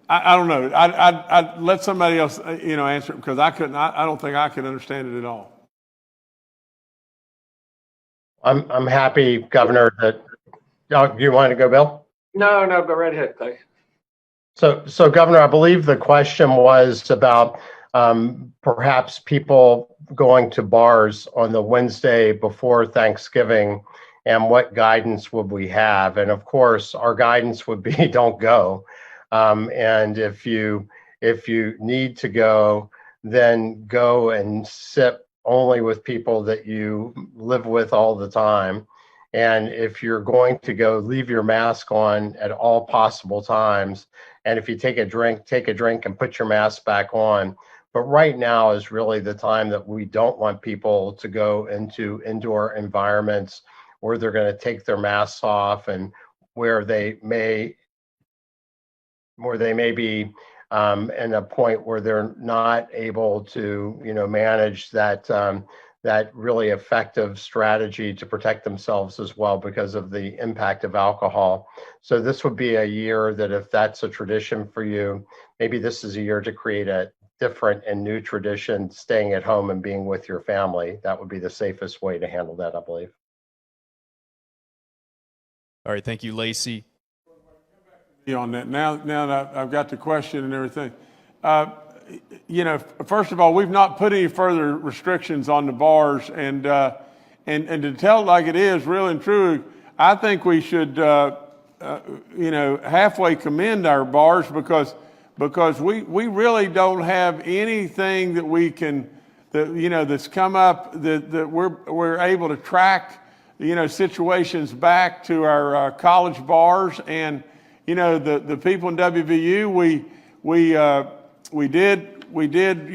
I don't know. I'd let somebody else answer it because I couldn't. I don't think I could understand it at all. I'm happy, Governor, that you want to go, Bill? No, go right ahead, Clay. So Governor, I believe the question was about perhaps people going to bars on the Wednesday before Thanksgiving and what guidance would we have? And of course, our guidance would be don't go. And if you need to go, then go and sit only with people that you live with all the time. And if you're going to go, leave your mask on at all possible times. And if you take a drink and put your mask back on. But right now is really the time that we don't want people to go into indoor environments where they're going to take their masks off and where they may be in a point where they're not able to, manage that really effective strategy to protect themselves as well because of the impact of alcohol. So this would be a year that if that's a tradition for you, maybe this is a year to create a different and new tradition, staying at home and being with your family. That would be the safest way to handle that, I believe. All right, thank you, Lacey. On that, now that I've got the question and everything, first of all, we've not put any further restrictions on the bars, and to tell it like it is, real and true, I think we should, halfway commend our bars because we really don't have anything that we can, that's come up that we're able to track, situations back to our college bars. And, the people in WVU, we did,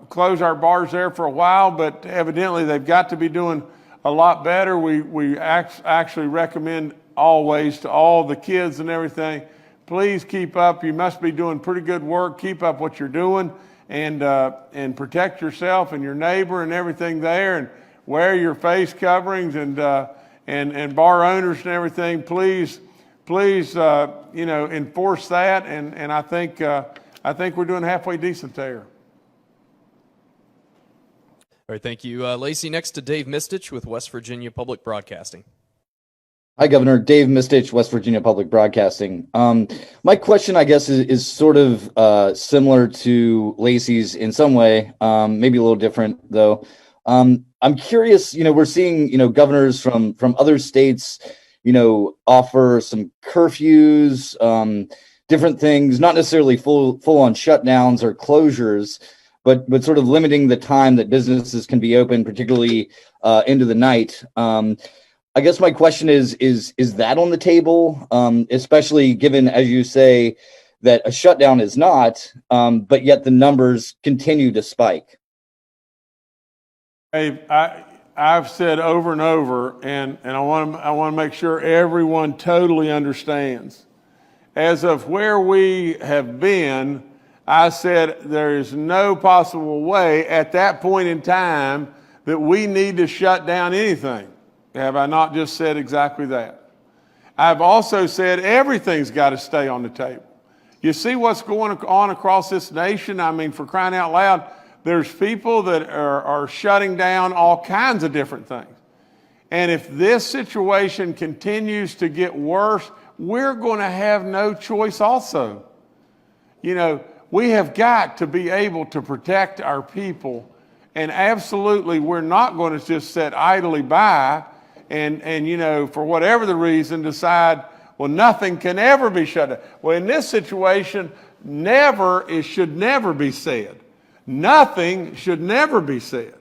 close our bars there for a while, but evidently they've got to be doing a lot better. We actually recommend always to all the kids and everything, please keep up. You must be doing pretty good work. Keep up what you're doing and protect yourself and your neighbor and everything there, and wear your face coverings and bar owners and everything. Please, enforce that. And I think we're doing halfway decent there. All right, thank you, Lacey. Next to Dave Mistich with West Virginia Public Broadcasting. Hi, Governor. Dave Mistich, West Virginia Public Broadcasting. My question, I guess, is sort of similar to Lacey's in some way, maybe a little different, though. I'm curious, we're seeing, governors from other states, offer some curfews, different things, not necessarily full-on shutdowns or closures, but sort of limiting the time that businesses can be open, particularly into the night. I guess my question is that on the table, especially given, as you say, that a shutdown is not, but yet the numbers continue to spike? Hey, I've said over and over, and I want to make sure everyone totally understands. As of where we have been, I said there is no possible way at that point in time that we need to shut down anything. Have I not just said exactly that? I've also said everything's got to stay on the table. You see what's going on across this nation? I mean, for crying out loud, there's people that are shutting down all kinds of different things. And if this situation continues to get worse, we're going to have no choice also. We have got to be able to protect our people. And absolutely, we're not going to just sit idly by and for whatever the reason, decide, well, nothing can ever be shut down. Well, in this situation, it should never be said. Nothing should never be said.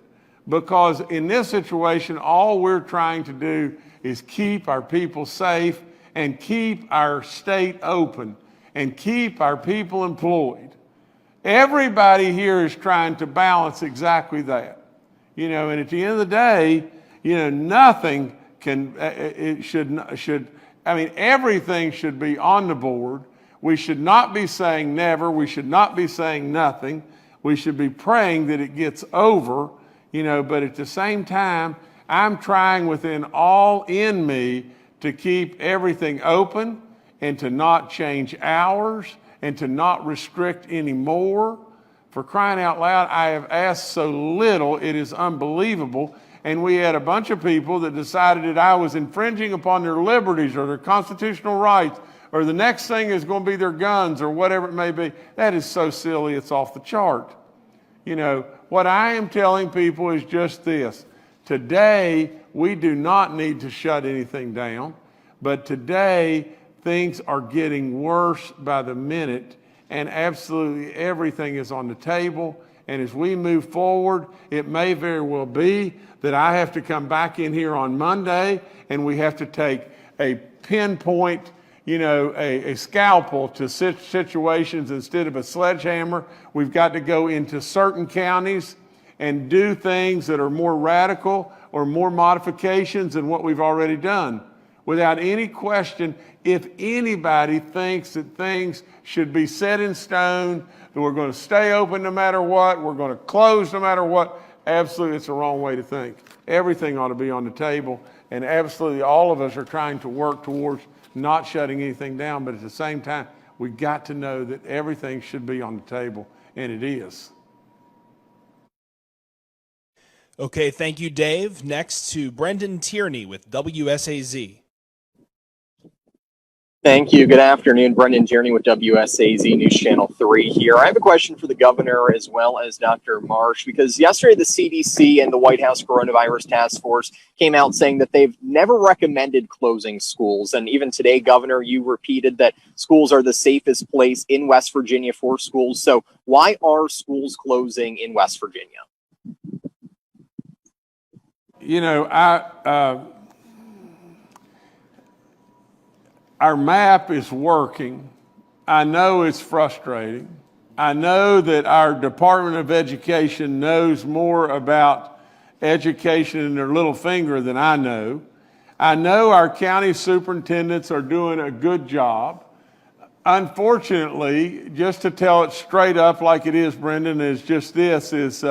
Because in this situation, all we're trying to do is keep our people safe and keep our state open and keep our people employed. Everybody here is trying to balance exactly that. And at the end of the day, nothing everything should be on the board. We should not be saying never. We should not be saying nothing. We should be praying that it gets over, but at the same time, I'm trying within all in me to keep everything open and to not change hours and to not restrict anymore. For crying out loud, I have asked so little, it is unbelievable. And we had a bunch of people that decided that I was infringing upon their liberties or their constitutional rights, or the next thing is going to be their guns or whatever it may be. That is so silly, it's off the chart. What I am telling people is just this. Today, we do not need to shut anything down, but today, things are getting worse by the minute, and absolutely everything is on the table. And as we move forward, it may very well be that I have to come back in here on Monday and we have to take a pinpoint, a scalpel to situations instead of a sledgehammer. We've got to go into certain counties and do things that are more radical or more modifications than what we've already done. Without any question, if anybody thinks that things should be set in stone, that we're going to stay open no matter what, we're going to close no matter what, absolutely it's the wrong way to think. Everything ought to be on the table, and absolutely all of us are trying to work towards not shutting anything down, but at the same time, we've got to know that everything should be on the table, and it is. Okay, thank you, Dave. Next to Brendan Tierney with WSAZ. Thank you. Good afternoon. Brendan Tierney with WSAZ News Channel 3 here. I have a question for the governor as well as Dr. Marsh, because yesterday the CDC and the White House Coronavirus Task Force came out saying that they've never recommended closing schools. And even today, Governor, you repeated that schools are the safest place in West Virginia for schools. So why are schools closing in West Virginia? You know, our map is working. I know it's frustrating. I know that our Department of Education knows more about education in their little finger than I know. I know our county superintendents are doing a good job. Unfortunately, just to tell it straight up like it is, Brendan, is just this, is,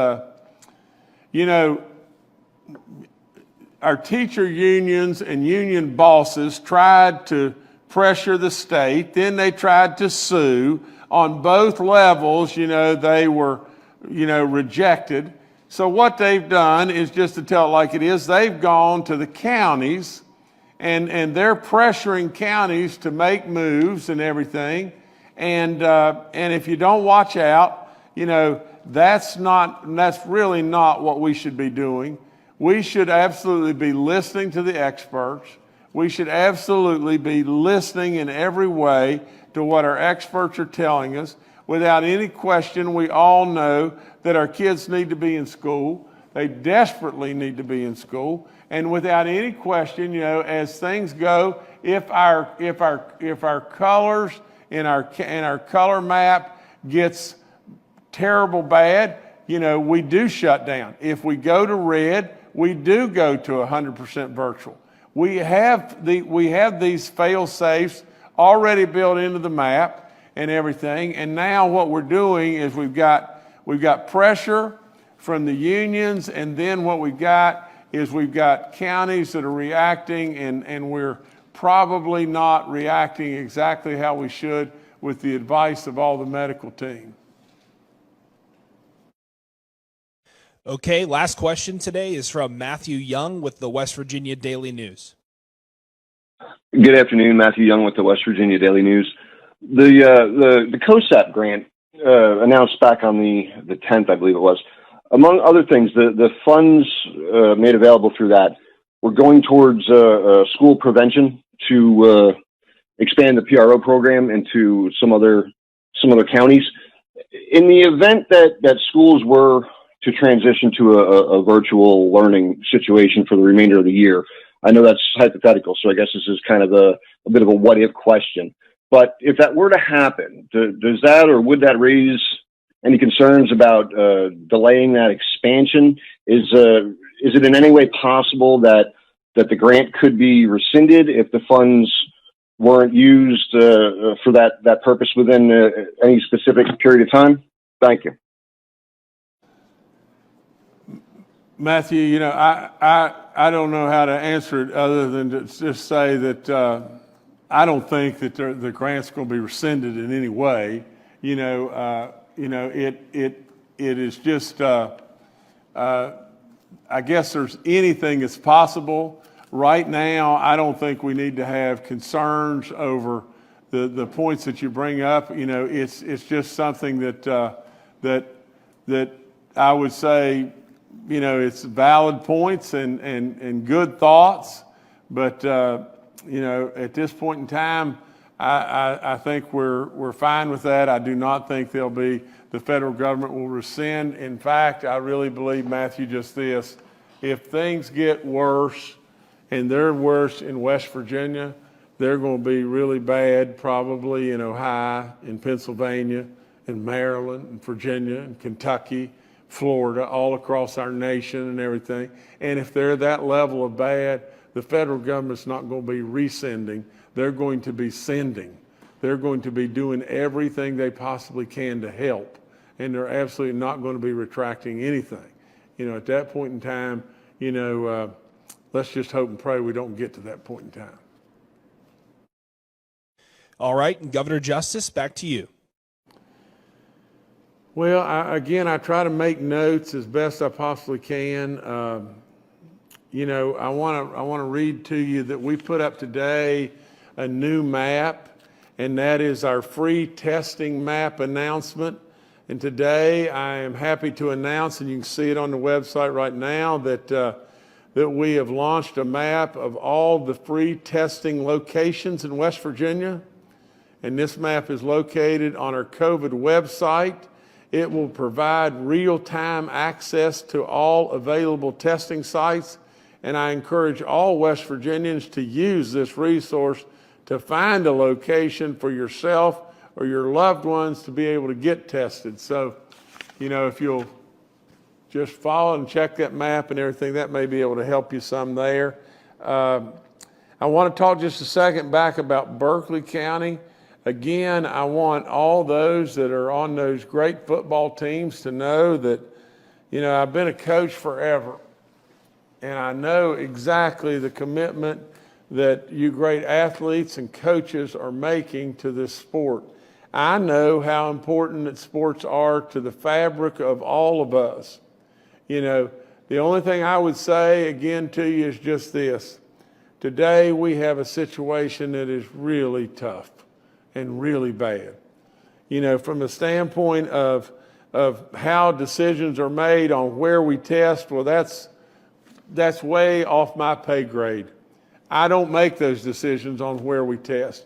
you know, our teacher unions and union bosses tried to pressure the state. Then they tried to sue. On both levels, you know, they were, you know, rejected. So what they've done is, just to tell it like it is, they've gone to the counties and they're pressuring counties to make moves and everything. And if you don't watch out, you know, that's really not what we should be doing. We should absolutely be listening to the experts. We should absolutely be listening in every way to what our experts are telling us. Without any question, we all know that our kids need to be in school. They desperately need to be in school. And without any question, you know, as things go, if our colors in our color map gets terrible bad, you know, we do shut down. If we go to red, we do go to 100% virtual. We have these fail safes already built into the map and everything. And now what we're doing is we've got pressure from the unions, and then what we've got counties that are reacting, and we're probably not reacting exactly how we should with the advice of all the medical team. Okay, last question today is from Matthew Young with the West Virginia Daily News. Good afternoon, Matthew Young with the West Virginia Daily News. The COSAP grant announced back on the 10th, I believe it was. Among other things, the funds made available through that were going towards school prevention, to expand the PRO program into some other counties. In the event that schools were to transition to a virtual learning situation for the remainder of the year, I know that's hypothetical, so I guess this is kind of a bit of a what-if question. But if that were to happen, does that or would that raise any concerns about delaying that expansion? Is it in any way possible that the grant could be rescinded if the funds weren't used for that purpose within any specific period of time? Thank you. Matthew, you know, I don't know how to answer it other than to just say that I don't think that the grant's going to be rescinded in any way. It is just, I guess there's anything that's possible. Right now, I don't think we need to have concerns over the points that you bring up. You know, it's just something that I would say, you know, it's valid points and good thoughts, but you know, at this point in time, I think we're fine with that. I do not think the federal government will rescind. In fact, I really believe, Matthew, just this: if things get worse, and they're worse in West Virginia, they're going to be really bad probably in Ohio, in Pennsylvania, in Maryland, in Virginia, in Kentucky, Florida, all across our nation and everything. And if they're that level of bad, the federal government's not going to be rescinding. They're going to be sending. They're going to be doing everything they possibly can to help. And they're absolutely not going to be retracting anything. You know, at that point in time, you know, let's just hope and pray we don't get to that point in time. All right, Governor Justice, back to you. Well, I try to make notes as best I possibly can. You know, I want to read to you that we put up today a new map, and that is our free testing map announcement. And today I am happy to announce, and you can see it on the website right now, that we have launched a map of all the free testing locations in West Virginia. And this map is located on our COVID website. It will provide real-time access to all available testing sites. And I encourage all West Virginians to use this resource to find a location for yourself or your loved ones to be able to get tested. So, if you'll just follow and check that map and everything, that may be able to help you some there. I want to talk just a second back about Berkeley County. Again, I want all those that are on those great football teams to know that, I've been a coach forever, and I know exactly the commitment that you great athletes and coaches are making to this sport. I know how important that sports are to the fabric of all of us. The only thing I would say again to you is just this. Today we have a situation that is really tough and really bad. From the standpoint of how decisions are made on where we test, well, that's way off my pay grade. I don't make those decisions on where we test.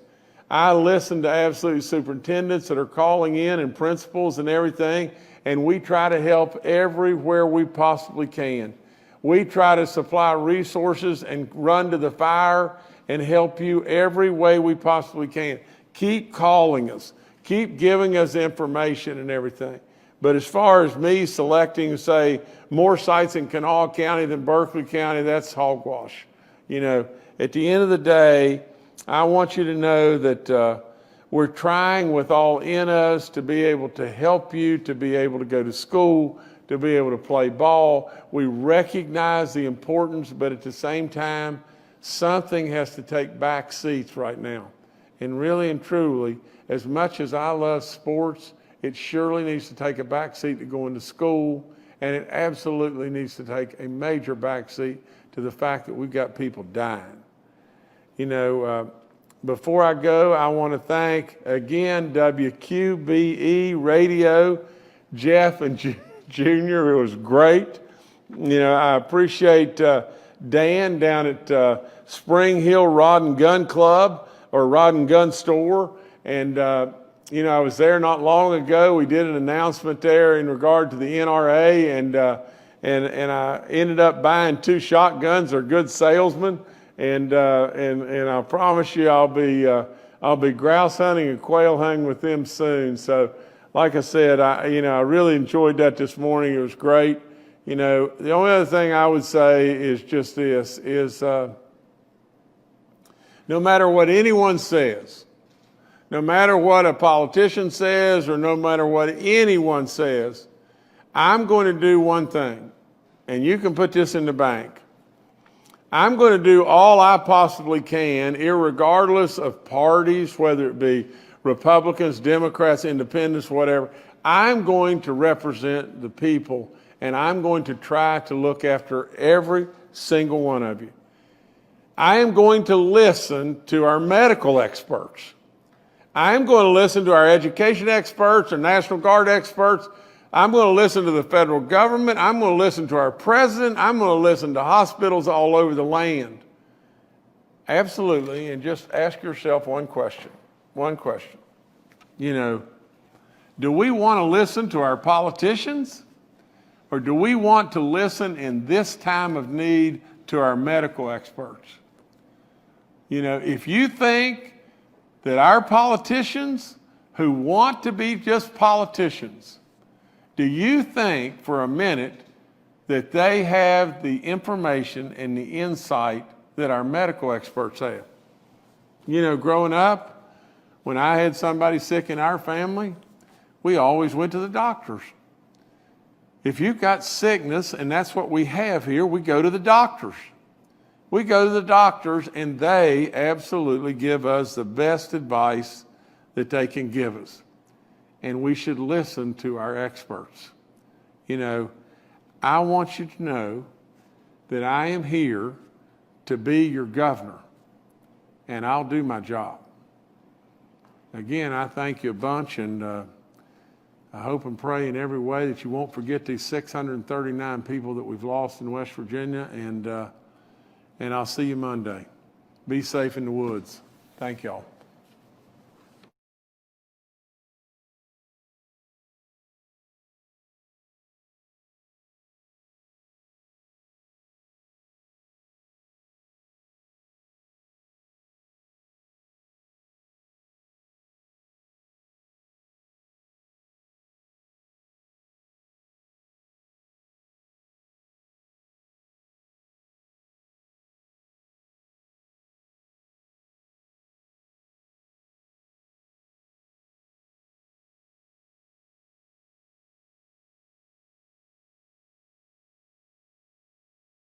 I listen to absolute superintendents that are calling in and principals and everything, and we try to help everywhere we possibly can. We try to supply resources and run to the fire and help you every way we possibly can. Keep calling us. Keep giving us information and everything. But as far as me selecting, say, more sites in Kanawha County than Berkeley County, that's hogwash. At the end of the day, I want you to know that we're trying with all in us to be able to help you, to be able to go to school, to be able to play ball. We recognize the importance, but at the same time, something has to take back seats right now. And really and truly, as much as I love sports, it surely needs to take a back seat to going to school, and it absolutely needs to take a major back seat to the fact that we've got people dying. Before I go, I want to thank again WQBE Radio, Jeff and Junior. It was great. I appreciate Dan down at Spring Hill Rod and Gun Club or Rod and Gun Store. And, I was there not long ago. We did an announcement there in regard to the NRA, and I ended up buying 2 shotguns. They're good salesmen. And I promise you I'll be grouse hunting and quail hunting with them soon. So like I said, I really enjoyed that this morning. It was great. The only other thing I would say is just this, is no matter what anyone says, no matter what a politician says, or no matter what anyone says, I'm going to do one thing, and you can put this in the bank. I'm going to do all I possibly can, irregardless of parties, whether it be Republicans, Democrats, Independents, whatever. I'm going to represent the people, and I'm going to try to look after every single one of you. I am going to listen to our medical experts. I am going to listen to our education experts, our National Guard experts. I'm going to listen to the federal government. I'm going to listen to our president. I'm going to listen to hospitals all over the land. Absolutely. And just ask yourself one question. One question. Do we want to listen to our politicians? Or do we want to listen in this time of need to our medical experts? If you think that our politicians who want to be just politicians, do you think for a minute that they have the information and the insight that our medical experts have? Growing up, when I had somebody sick in our family, we always went to the doctors. If you've got sickness, and that's what we have here, we go to the doctors. We go to the doctors, and they absolutely give us the best advice that they can give us. And we should listen to our experts. I want you to know that I am here to be your governor. and I'll do my job. Again, I thank you a bunch, and I hope and pray in every way that you won't forget these 639 people that we've lost in West Virginia, and I'll see you Monday. Be safe in the woods. Thank y'all.